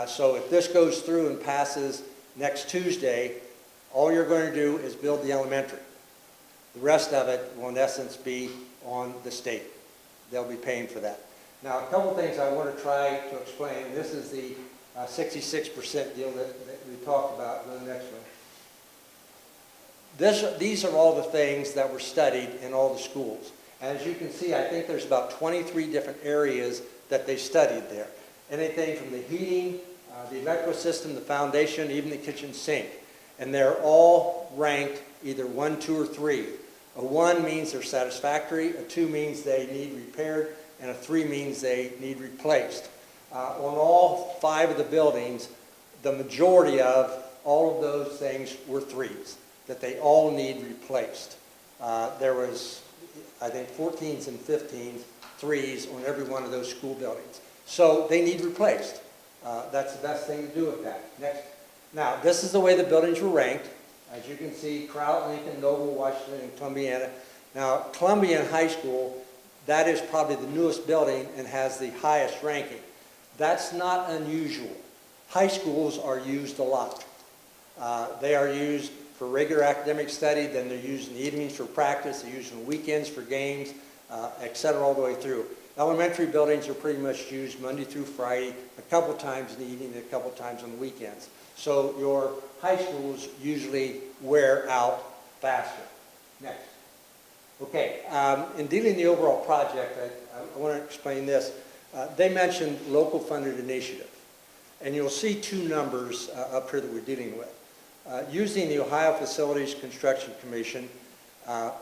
So if this goes through and passes next Tuesday, all you're going to do is build the elementary. The rest of it will in essence be on the state. They'll be paying for that. Now, a couple things I want to try to explain. This is the 66% deal that we talked about. Go to the next one. These are all the things that were studied in all the schools. As you can see, I think there's about 23 different areas that they studied there. Anything from the heating, the electrical system, the foundation, even the kitchen sink. And they're all ranked either 1, 2, or 3. A 1 means they're satisfactory, a 2 means they need repaired, and a 3 means they need replaced. On all 5 of the buildings, the majority of all of those things were 3s. that they all need replaced. There was, I think, 14s and 15s, 3s on every one of those school buildings. So they need replaced. That's the best thing to do with that. Next. Now, this is the way the buildings were ranked. As you can see, Crowell, Lincoln, Noble, Washington, and Columbiana. Now, Columbiana High School, that is probably the newest building and has the highest ranking. That's not unusual. High schools are used a lot. They are used for regular academic study, then they're used in the evenings for practice, they're used on weekends for games, et cetera, all the way through. Elementary buildings are pretty much used Monday through Friday, a couple times in the evening, and a couple times on the weekends. So your high schools usually wear out faster. Next. Okay, in dealing the overall project, I want to explain this. They mentioned local funded initiative. And you'll see two numbers up here that we're dealing with. Using the Ohio Facilities Construction Commission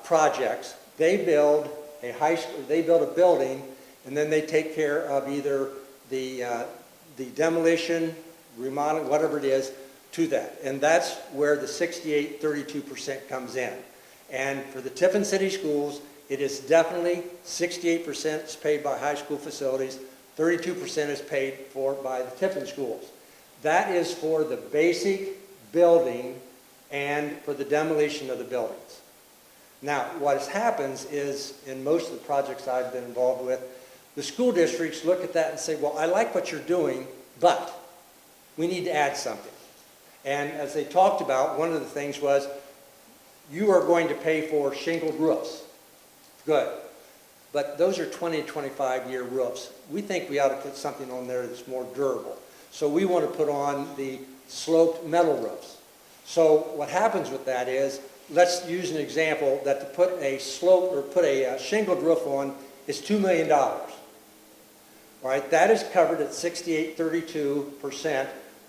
projects, they build a high school, they build a building, and then they take care of either the demolition, remodeling, whatever it is, to that. And that's where the 68-32% comes in. And for the Tiffin City Schools, it is definitely 68% is paid by high school facilities, 32% is paid for by the Tiffin schools. That is for the basic building and for the demolition of the buildings. Now, what happens is, in most of the projects I've been involved with, the school districts look at that and say, well, I like what you're doing, but we need to add something. And as they talked about, one of the things was, you are going to pay for shingled roofs. Good. But those are 20 to 25-year roofs. We think we ought to put something on there that's more durable. So we want to put on the sloped metal roofs. So what happens with that is, let's use an example that to put a slope or put a shingled roof on is $2 million. All right, that is covered at 68-32%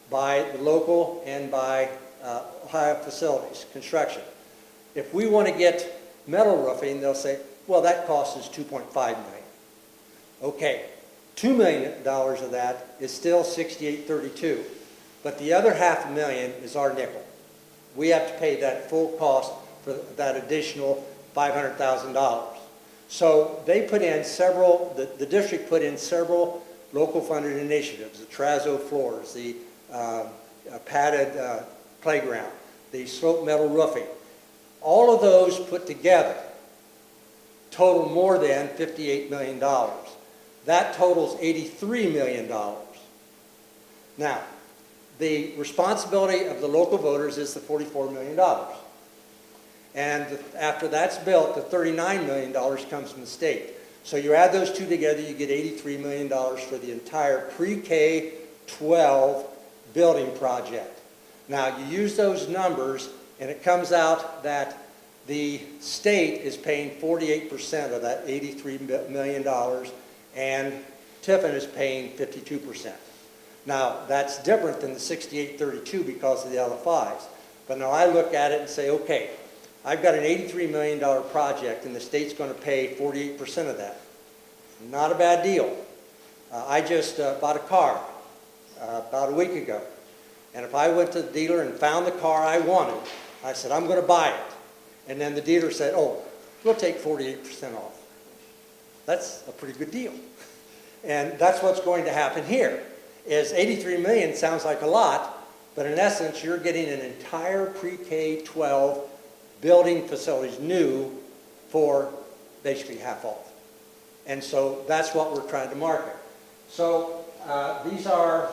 by the local and by Ohio Facilities Construction. If we want to get metal roofing, they'll say, well, that cost is $2.5 million. Okay, $2 million of that is still 68-32, but the other $500,000 is our nickel. We have to pay that full cost for that additional $500,000. So they put in several, the district put in several local funded initiatives, the terrazzo floors, the padded playground, the slope metal roofing. All of those put together total more than $58 million. That totals $83 million. Now, the responsibility of the local voters is the $44 million. And after that's built, the $39 million comes from the state. So you add those two together, you get $83 million for the entire pre-K-12 building project. Now, you use those numbers, and it comes out that the state is paying 48% of that $83 million, and Tiffin is paying 52%. Now, that's different than the 68-32 because of the LFIs. But now I look at it and say, okay, I've got an $83 million project, and the state's going to pay 48% of that. Not a bad deal. I just bought a car about a week ago. And if I went to the dealer and found the car I wanted, I said, I'm going to buy it. And then the dealer said, oh, we'll take 48% off. That's a pretty good deal. And that's what's going to happen here, is $83 million sounds like a lot, but in essence, you're getting an entire pre-K-12 building facilities new for basically half off. And so that's what we're trying to market. So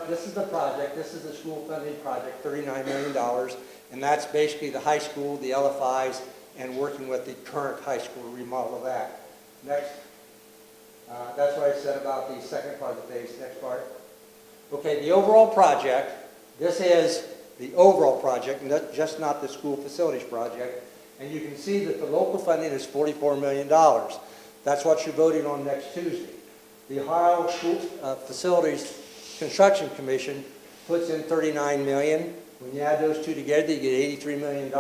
this is the project, this is the school funding project, $39 million, and that's basically the high school, the LFIs, and working with the current high school remodel of that. Next. That's what I said about the second part of the phase. Next part. Okay, the overall project, this is the overall project, and that's just not the school facilities project. And you can see that the local funding is $44 million. That's what you're voting on next Tuesday. The Ohio School Facilities Construction Commission puts in $39 million. When you add those two together, you get $83 million,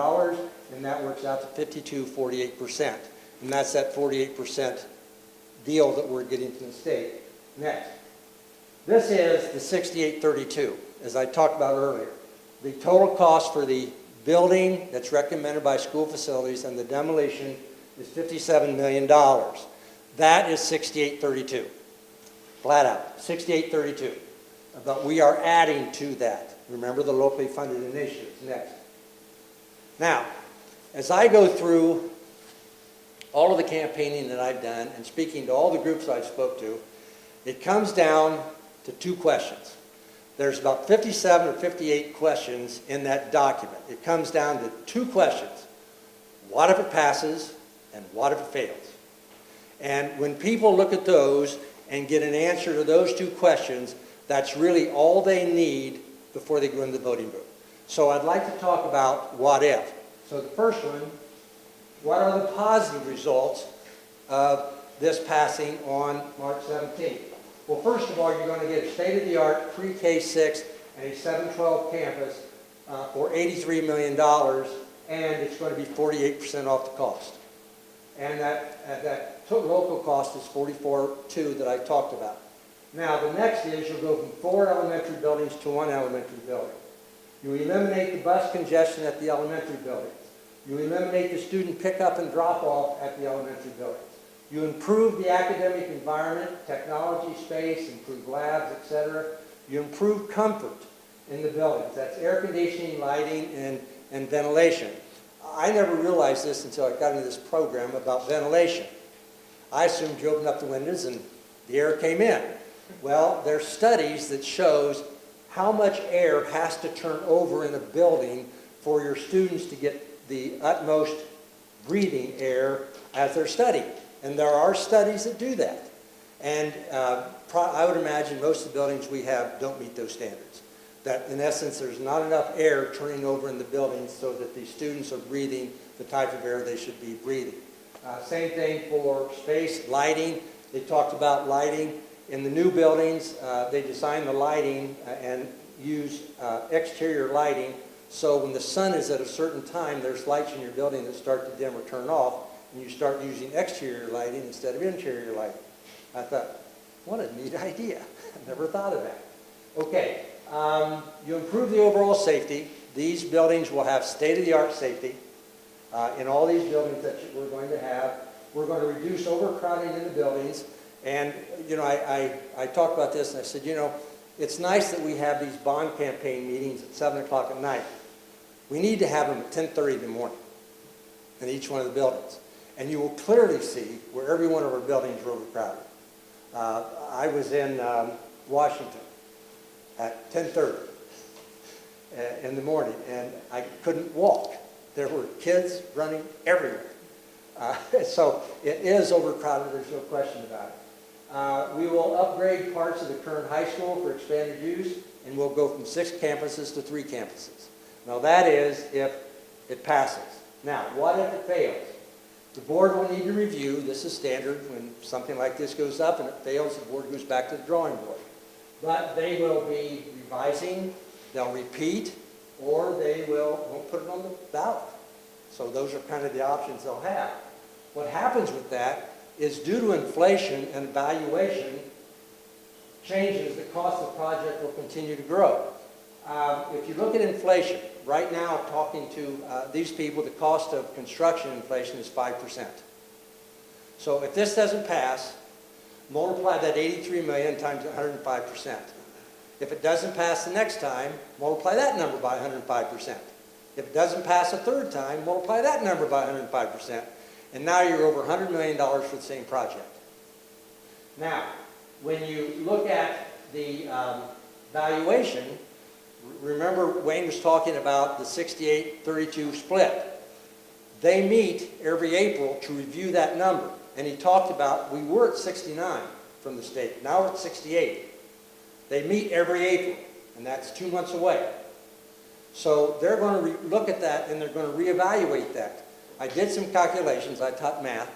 and that works out to 52-48%. And that's that 48% deal that we're getting from the state. Next. This is the 68-32, as I talked about earlier. The total cost for the building that's recommended by school facilities, and the demolition is $57 million. That is 6832. Flat out, 6832. But we are adding to that. Remember the locally funded initiatives. Next. Now, as I go through all of the campaigning that I've done and speaking to all the groups I've spoke to, it comes down to two questions. There's about 57 or 58 questions in that document. It comes down to two questions. What if it passes, and what if it fails? And when people look at those and get an answer to those two questions, that's really all they need before they go into the voting booth. So I'd like to talk about what if. So the first one, what are the positive results of this passing on March 17th? Well, first of all, you're going to get a state-of-the-art pre-K6 and a 712 campus for $83 million, and it's going to be 48% off the cost. And that local cost is $44.2 that I talked about. Now, the next is you'll go from 4 elementary buildings to 1 elementary building. You eliminate the bus congestion at the elementary buildings. You eliminate the student pickup and drop-off at the elementary buildings. You improve the academic environment, technology space, improve labs, etc. You improve comfort in the buildings. That's air conditioning, lighting, and ventilation. I never realized this until I got into this program about ventilation. I assumed you opened up the windows and the air came in. Well, there's studies that shows how much air has to turn over in a building for your students to get the utmost breathing air as they're studying. And there are studies that do that. And I would imagine most of the buildings we have don't meet those standards. That in essence, there's not enough air turning over in the buildings so that the students are breathing the type of air they should be breathing. Same thing for space, lighting. They talked about lighting. In the new buildings, they design the lighting and use exterior lighting. So when the sun is at a certain time, there's lights in your building that start to dim or turn off, and you start using exterior lighting instead of interior lighting. I thought, what a neat idea. I never thought of that. Okay, you improve the overall safety. These buildings will have state-of-the-art safety. In all these buildings that we're going to have, we're going to reduce overcrowding in the buildings. And, you know, I talked about this and I said, you know, it's nice that we have these bond campaign meetings at 7 o'clock at night. We need to have them at 10:30 in the morning in each one of the buildings. And you will clearly see where every one of our buildings are overcrowded. I was in Washington at 10:30 in the morning, and I couldn't walk. There were kids running everywhere. So it is overcrowded, there's no question about it. We will upgrade parts of the current high school for expanded use, and we'll go from 6 campuses to 3 campuses. Now that is if it passes. Now, what if it fails? The board will need to review. This is standard. When something like this goes up and it fails, the board goes back to the drawing board. But they will be revising, they'll repeat, or they won't put it on the ballot. So those are kind of the options they'll have. What happens with that is due to inflation and valuation changes, the cost of the project will continue to grow. If you look at inflation, right now talking to these people, the cost of construction inflation is 5%. So if this doesn't pass, multiply that 83 million times 105%. If it doesn't pass the next time, multiply that number by 105%. If it doesn't pass a third time, multiply that number by 105%. And now you're over $100 million for the same project. Now, when you look at the valuation, remember Wayne was talking about the 68-32 split. They meet every April to review that number. And he talked about, we were at 69 from the state. Now we're at 68. They meet every April, and that's 2 months away. So they're going to look at that, and they're going to reevaluate that. I did some calculations. I taught math.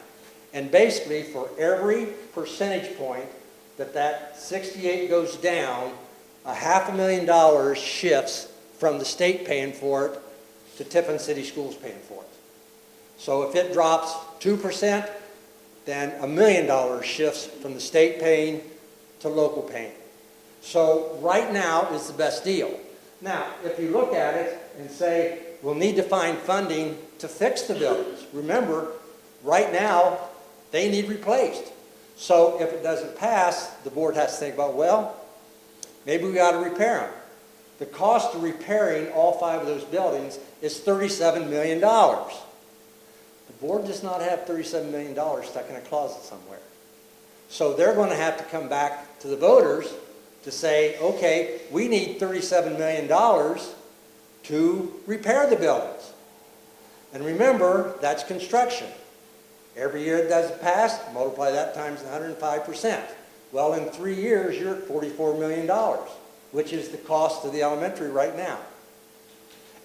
And basically, for every percentage point that 68 goes down, $500,000 shifts from the state paying for it to Tiffin City Schools paying for it. So if it drops 2%, then $1 million shifts from the state paying to local paying. So right now is the best deal. Now, if you look at it and say, we'll need to find funding to fix the buildings, remember, right now, they need replaced. So if it doesn't pass, the board has to think about, well, maybe we ought to repair them. The cost of repairing all 5 of those buildings is $37 million. The board does not have $37 million stuck in a closet somewhere. So they're going to have to come back to the voters to say, okay, we need $37 million to repair the buildings. And remember, that's construction. Every year it doesn't pass, multiply that times 105%. Well, in 3 years, you're at $44 million, which is the cost of the elementary right now.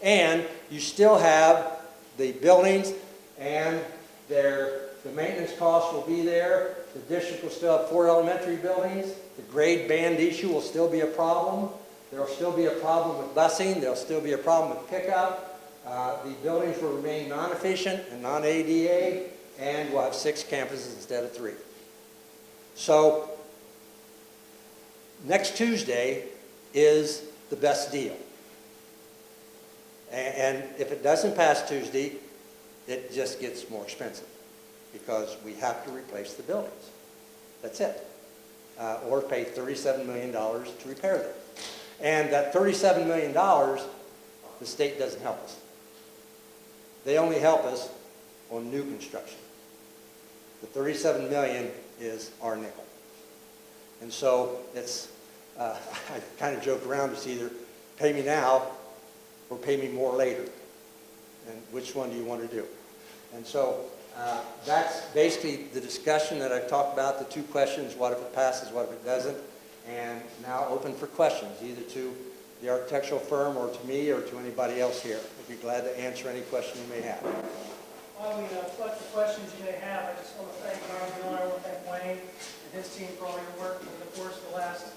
And you still have the buildings and the maintenance costs will be there. The district will still have 4 elementary buildings. The grade band issue will still be a problem. There will still be a problem with busing. There will still be a problem with pickup. The buildings will remain non-efficient and non-ADA, and we'll have 6 campuses instead of 3. So next Tuesday is the best deal. And if it doesn't pass Tuesday, it just gets more expensive because we have to replace the buildings. That's it. Or pay $37 million to repair them. And that $37 million, the state doesn't help us. They only help us on new construction. The $37 million is our nickel. And so it's, I kind of joke around, it's either pay me now or pay me more later. And which one do you want to do? And so that's basically the discussion that I've talked about, the 2 questions, what if it passes, what if it doesn't, and now open for questions, either to the architectural firm or to me or to anybody else here. I'd be glad to answer any question you may have. While we collect the questions you may have, I just want to thank Garmin-Miller, I want to thank Wayne and his team for all your work over the course of the last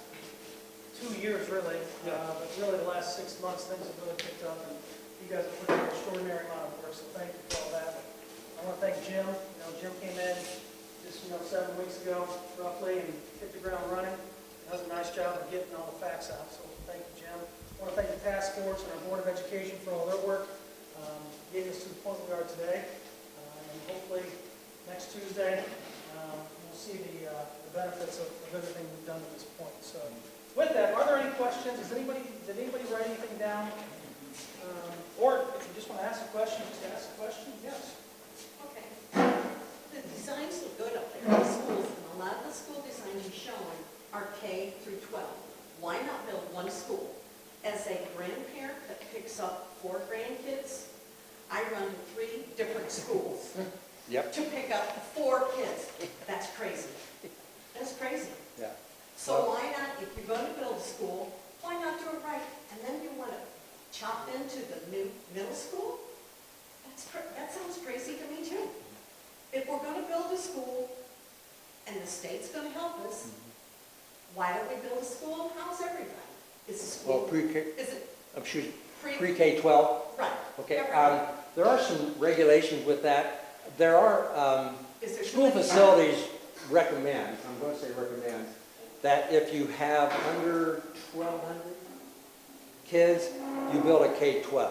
2 years, really. But really the last 6 months, things have really picked up, and you guys have put in an extraordinary amount of work, so thank you for all that. I want to thank Jim. Jim came in just 7 weeks ago, roughly, and hit the ground running. Does a nice job of getting all the facts out, so thank you, Jim. I want to thank the task force and our Board of Education for all their work, getting us to the point we are today. And hopefully, next Tuesday, we'll see the benefits of everything we've done to this point. So, with that, are there any questions? Did anybody write anything down? Or if you just want to ask a question, just ask a question. Yes. Okay. The designs look good up there in the schools, and a lot of the school designs you're showing are K through 12. Why not build one school? As a grandparent that picks up 4 grandkids, I run 3 different schools to pick up 4 kids. That's crazy. That's crazy. Yeah. So why not, if you're going to build a school, why not do it right? And then you want to chop into the new middle school? That sounds crazy to me too. If we're going to build a school and the state's going to help us, why don't we build a school and house everybody? Is the school? Well, pre-K, Is it pre-K-12. Right. Okay. Yeah, right. There are some regulations with that. There are Is there school something- facilities recommend. I'm going to say recommend that if you have under 1,200 kids, you build a K-12.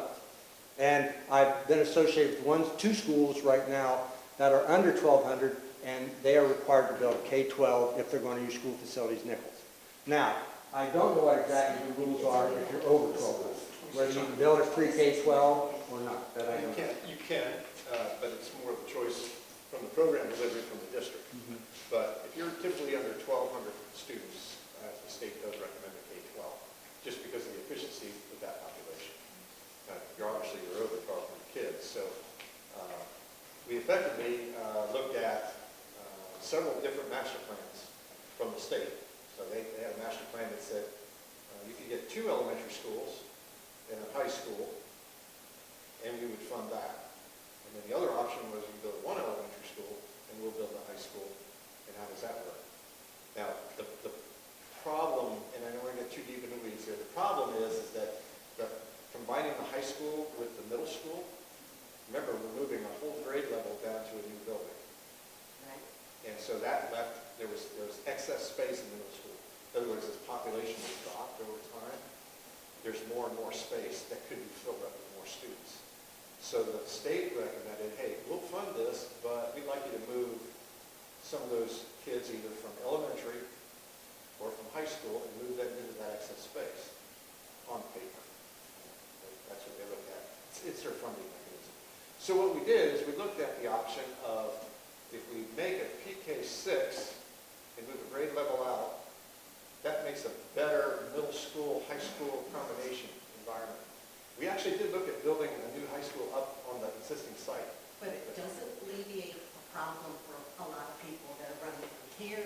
And I've been associated with 2 schools right now that are under 1,200, and they are required to build a K-12 if they're going to use school facilities nickels. Now, I don't know what exactly the rules are if you're over 1,200, whether you can build a pre-K-12 or not. That I don't know. You can, but it's more of a choice from the program delivery from the district. But if you're typically under 1,200 students, the state does recommend a K-12, just because of the efficiency of that population. You're over 1,200 kids, so we effectively looked at several different master plans from the state. So they had a master plan that said you could get 2 elementary schools and a high school, and we would fund that. And then the other option was you build 1 elementary school, and we'll build a high school. And how does that work? Now, the problem, and I don't want to get too deep into the weeds here, the problem is that combining the high school with the middle school, remember, we're moving a whole grade level down to a new building. Right. And so that left, there was excess space in the middle school. In other words, as population was dropped over time, there's more and more space that could be filled up with more students. So the state recommended, hey, we'll fund this, but we'd like you to move some of those kids either from elementary or from high school and move them into that excess space on paper. That's what they looked at. It's their funding mechanism. So what we did is we looked at the option of if we make a PK6 and move a grade level out, that makes a better middle school, high school combination environment. We actually did look at building a new high school up on the existing site. But it doesn't alleviate a problem for a lot of people that are running from here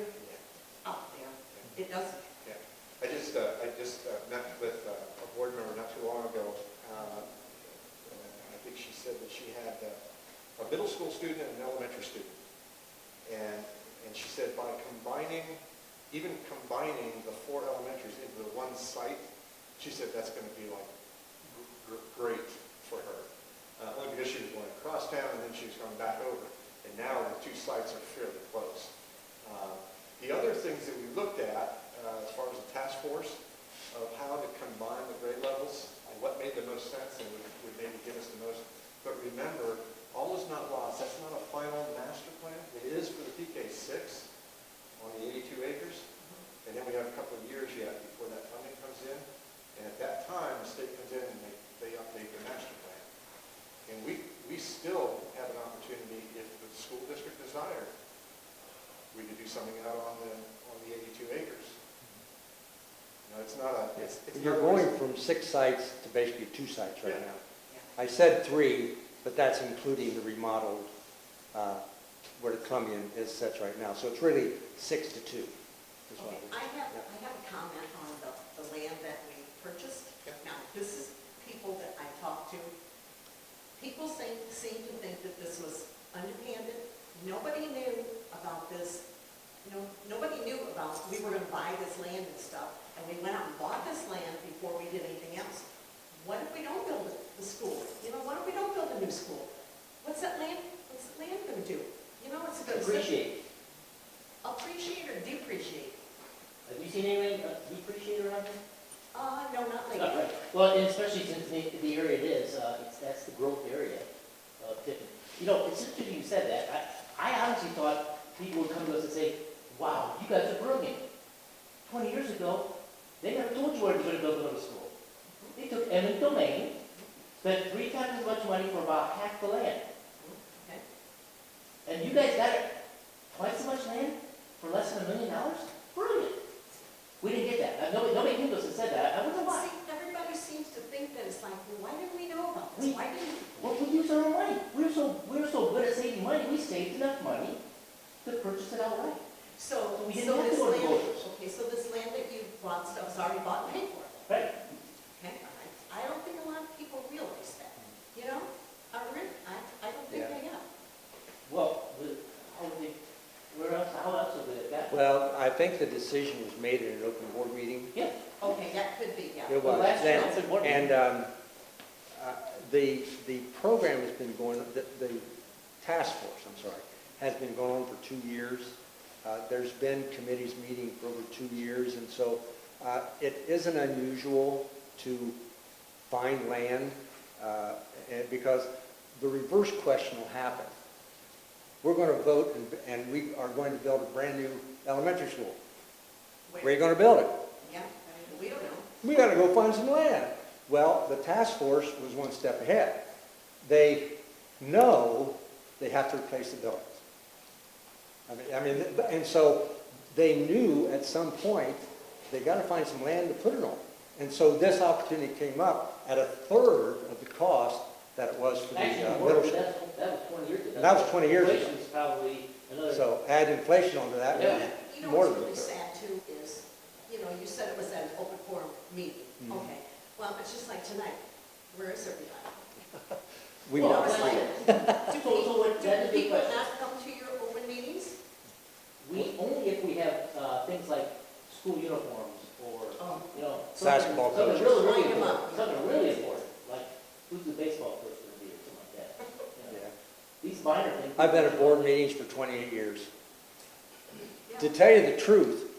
up there. It doesn't. Yeah. I just met with a board member not too long ago. I think she said that she had a middle school student and an elementary student. And she said by even combining the 4 elementaries into the one site, she said that's going to be like great for her. Only because she was going across town and then she was going back over. And now the 2 sites are fairly close. The other things that we looked at as far as the task force of how to combine the grade levels and what made the most sense and would maybe give us the most. But remember, all is not lost. That's not a final master plan. It is for the PK6 on the 82 acres. And then we have a couple of years yet before that funding comes in. And at that time, the state comes in and they update the master plan. And we still have an opportunity, if the school district desired, we could do something out on the 82 acres. You know, it's not a, it's You're not always- going from 6 sites to basically 2 sites right Yeah. now. I said 3, but that's including the remodeled, where the Columbian is sits right now. So it's really 6 to 2. is what Okay, it is. I have a comment on the land that we purchased. Yeah. Now, this is people that I talked to. People seem to think that this was underhanded. Nobody knew about this. Nobody knew about, we were going to buy this land and stuff, and we went out and bought this land before we did anything else. What if we don't build the school? What if we don't build a new school? What's that land going to do? It's going to Appreciate. appreciate or depreciate. Have you seen anything depreciate around here? No, not lately. Well, and especially since the area it is, that's the growth area of Tiffin. It's interesting you said that. I honestly thought people would come to us and say, wow, you guys are brilliant. 20 years ago, they never told you where to build another school. They took eminent domain, spent 3 times as much money for about half the land. Okay. And you guys got twice as much land for less than $1 million? Brilliant. We didn't get that. Nobody came to us and said that. I wonder why. See, everybody seems to think that it's like, well, why didn't we know about this? Why didn't Well, we used our own money. We were so good at saving money, we saved enough money to purchase it outright. So We didn't have this to go to land, voters. okay, so this land that you bought stuff is already bought and paid for. Right? Okay, all right. I don't think a lot of people realize that. I don't think they have. Well, how else would it have got? Well, I think the decision was made in an open board meeting. Yeah. Okay, that could be, yeah. It Well, was. last year, open board meeting. And the program has been going, the task force, I'm sorry, has been going on for 2 years. There's been committees meeting for over 2 years, and so it isn't unusual to find land, because the reverse question will happen. We're going to vote, and we are going to build a brand-new elementary school. Where are you going to build it? Yeah, we don't know. We got to go find some land. Well, the task force was one step ahead. They know they have to replace the buildings. And so they knew at some point they got to find some land to put it on. And so this opportunity came up at 1/3 of the cost that it was for the Actually, middle more, school. that was 20 years ago. And that was 20 years ago. Inflation's probably another. So add inflation onto that, Yeah. maybe more What's than really 1/3. sad too is, you said it was at an open forum meeting. Mhm. Okay, well, it's just like tonight. Where is everybody? We Well, want it's like, So what, do that's a big people question. not come to your open meetings? Only if we have things like school uniforms or, Oh. Basketball something coaches. really, Line really them important, up. something really important, like who's the baseball coach going to be or something like that. You know, Yeah. These minor things. I've been at board meetings for 28 years. Yeah. To tell you the truth,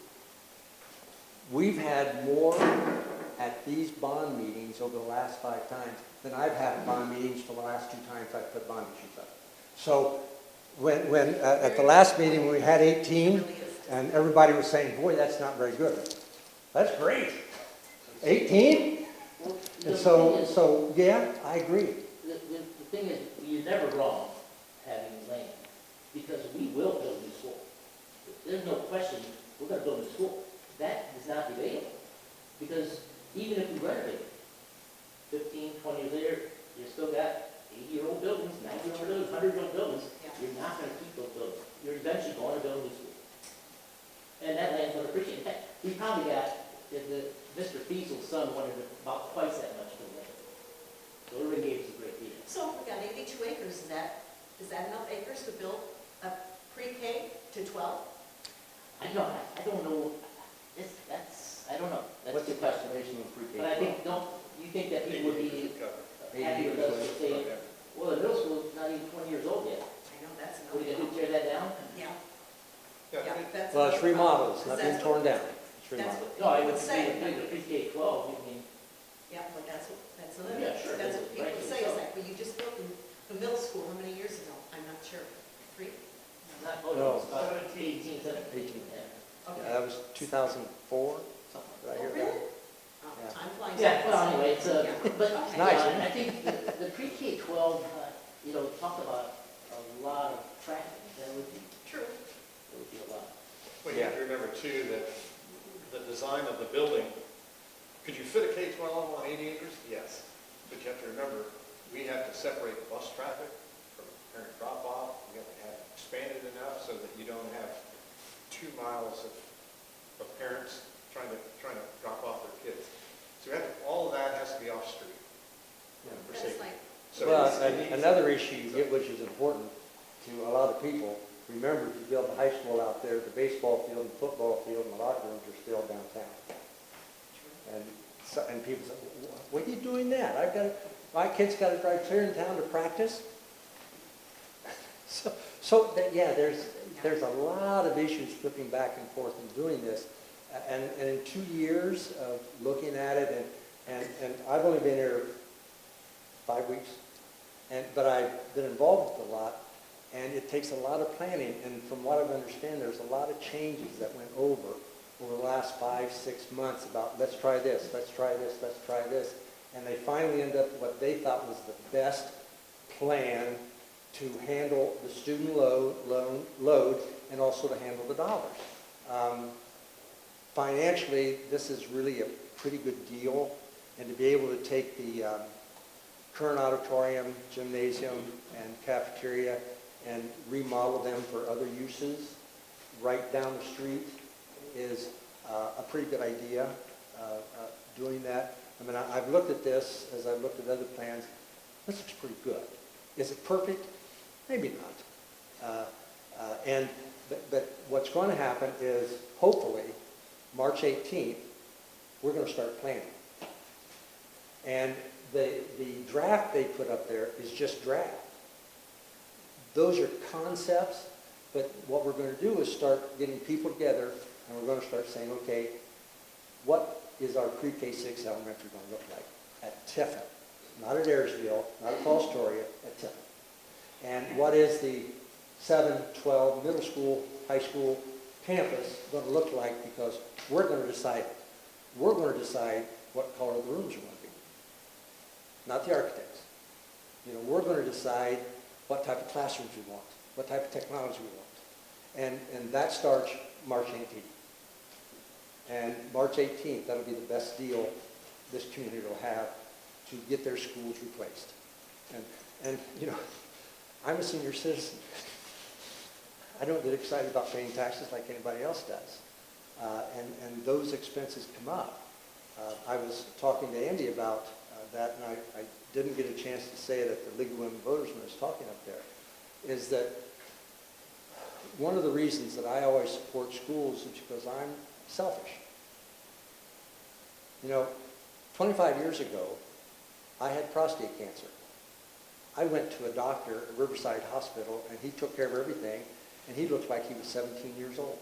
we've had more at at these bond meetings over the last 5 times than I've had at bond meetings for the last 2 times I've put bond issues up. So when at the last meeting, when we had 18, and everybody was saying, boy, that's not very good. That's great. 18? Well, And the so, thing is- so yeah, I agree. The thing is, you're never wrong having land, because we will build a new school. There's no question, we're gonna build a new school. That is not debatable, because even if we renovate, 15, 20 years later, you still got 80-year-old buildings, 90-year-old buildings, 100-year-old buildings. You're not gonna keep those buildings. You're eventually going to build a new school. And that land's gonna appreciate it. In fact, we probably got, Mr. Fiesel's son wanted about twice that much for the land. So it really gave us a great deal. So we got 82 acres, is that enough acres to build a pre-K to 12? I don't know, I don't know, that's What's the the question. calculation of pre-K? But I think, you think that people would be happy with us to say, Yeah. well, the middle school's not even 20 years old yet. I know, that's enough. What are you gonna do, tear that down? Yeah, Yeah, yeah, that's. Well, it's another remodeled, it's problem, not being 'cause torn down. It's That's remodeled. what No, I people would would say, say. the pre-K 12, I mean, Yeah, but that's another, Yeah, sure, that's what it's people right, say, so- is that, well, you just built the middle school, how many years ago? I'm not sure. 3? not, No. it's about 18, 17. 18. Yeah. Okay. That was 2004, something, did I Oh, hear really? that? Oh, Yeah. time flies. Yeah, well, anyway, it's Yeah. but, Okay. Nice, I think the pre-K 12, talk about a lot of traffic, that would be True. a lot. Well, you have to remember too, that the design of the building, could you fit a K-12 on 80 acres? Yes. But you have to remember, we have to separate the bus traffic from parent drop-off. We have to have it expanded enough so that you don't have 2 miles of parents trying to drop off their kids. So we have to, all of that has to be off-street. For That's safety. like, So Well, it needs- another issue you get, which is important to a lot of people, remember, if you build a high school out there, the baseball field, the football field, and the locker rooms are still downtown. And people say, what are you doing that? My kid's got to drive clear in town to practice. So yeah, there's a lot of issues flipping back and forth and doing this. And in 2 years of looking at it, and I've only been here 5 weeks, but I've been involved with a lot, and it takes a lot of planning, and from what I understand, there's a lot of changes that went over the last 5-6 months about let's try this, let's try this, let's try this, and they finally end up with what they thought was the best plan to handle the student load and also to handle the dollars. Financially, this is really a pretty good deal, and to be able to take the current auditorium, gymnasium, and cafeteria and remodel them for other uses right down the street is a pretty good idea, doing that. I mean, I've looked at this as I've looked at other plans. This looks pretty good. Is it perfect? Maybe not. But what's going to happen is, hopefully, March 18th, we're going to start planning. And the draft they put up there is just draft. Those are concepts, but what we're going to do is start getting people together, and we're going to start saying, okay, what is our pre-K 6 elementary going to look like at Tiffin? Not at Ayersville, not at Falls Storia, at Tiffin. And what is the 7-12 middle school, high school campus going to look like, because we're going to decide. We're going to decide what color the rooms are going to be, not the architects. We're going to decide what type of classrooms we want, what type of technology we want. And that starts March 18th. And March 18th, that'll be the best deal this community will have to get their schools replaced. And I'm a senior citizen. I don't get excited about paying taxes like anybody else does. And those expenses come up. I was talking to Andy about that, and I didn't get a chance to say it at the League of Women Voters when I was talking up there, is that one of the reasons that I always support schools is because I'm selfish. 25 years ago, I had prostate cancer. I went to a doctor at Riverside Hospital, and he took care of everything, and he looked like he was 17 years old.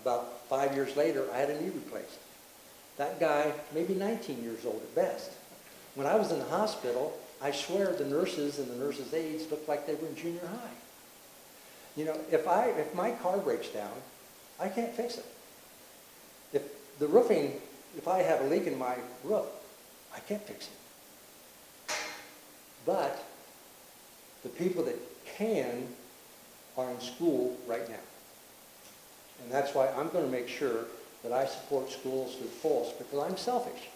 About 5 years later, I had a knee replaced. That guy, maybe 19 years old at best. When I was in the hospital, I swear the nurses and the nurses' aides looked like they were in junior high. You know, if my car breaks down, I can't fix it. If the roofing, if I have a leak in my roof, I can't fix it. But the people that can are in school right now. And that's why I'm going to make sure that I support schools to the fullest, because I'm selfish.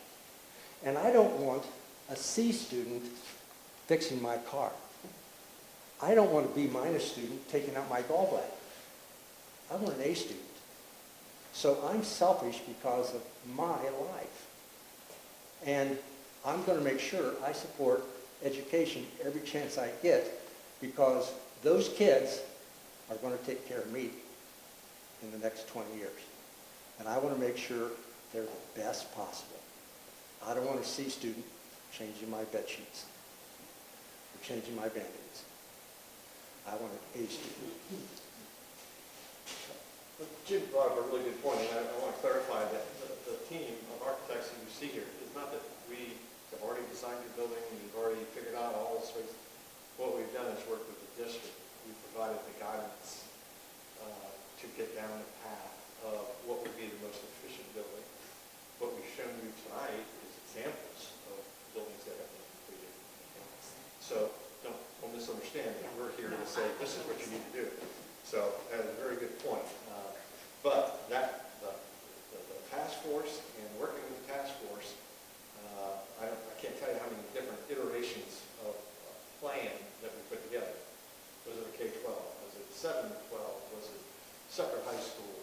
And I don't want a C student fixing my car. I don't want a B- student taking out my gallbladder. I want an A student. So I'm selfish because of my life. And I'm going to make sure I support education every chance I get, because those kids are going to take care of me in the next 20 years. And I want to make sure they're the best possible. I don't want a C student changing my bed sheets or changing my Band-Aids. I want an A student. But Jim brought up a really good point, and I want to clarify that the team of architects that you see here is not that we have already designed your building, we've already figured out all this ways. What we've done is work with the district. We've provided the guidance to get down the path of what would be the most efficient building. What we've shown you tonight is examples of buildings that have been completed. So don't misunderstand. We're here to say this is what you need to do. So that is a very good point. But that the task force and working with the task force, I can't tell you how many different iterations of a plan that we put together. Was it a K-12? Was it 7 to 12? Was it Center High School?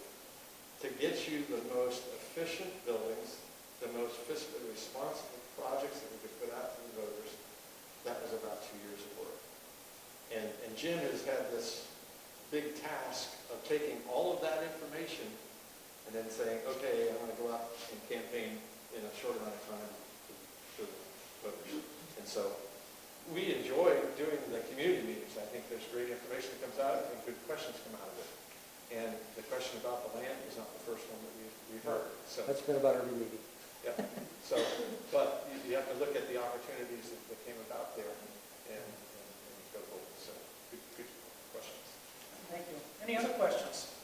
To get you the most efficient buildings, the most fiscally responsible projects that we could put out to the voters, that was about 2 years of work. And Jim has had this big task of taking all of that information and then saying, okay, I'm going to go out and campaign in a short amount of time to the voters. And so we enjoy doing the community meetings. I think there's great information that comes out. I think good questions come out of it. And the question about the land is not the first one that we've heard. So That's been about every meeting. yeah. So, but you have to look at the opportunities that came about there and go forward. So good questions. Thank you. Any other questions?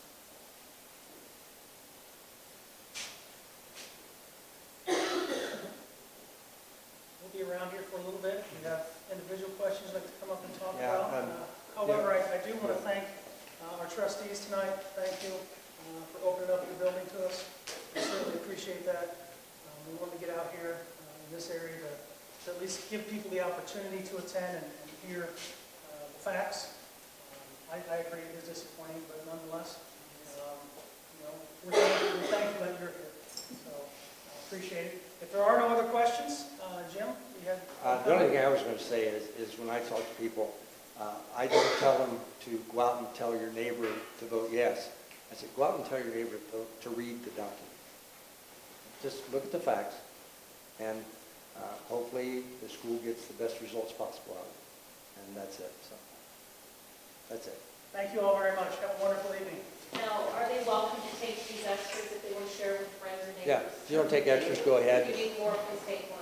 We'll be around here for a little bit. If you have individual questions you'd like to come up and talk Yeah, about. However, I do want to thank our trustees tonight. Thank you for opening up your building to us. We certainly appreciate that. We want to get out here in this area to at least give people the opportunity to attend and hear the facts. I agree it is disappointing, but nonetheless, we're thankful that you're here. So I appreciate it. If there are no other questions, Jim, you had... The only thing I was going to say is when I talk to people, I don't tell them to go out and tell your neighbor to vote yes. I said, go out and tell your neighbor to read the document. Just look at the facts, and hopefully the school gets the best results possible out of it. And that's it. So that's it. Thank you all very much. Have a wonderful evening. Now, are they welcome to take these extras if they want to share with friends or neighbors? Yeah, if you don't take extras, go ahead. If you need more, please take more.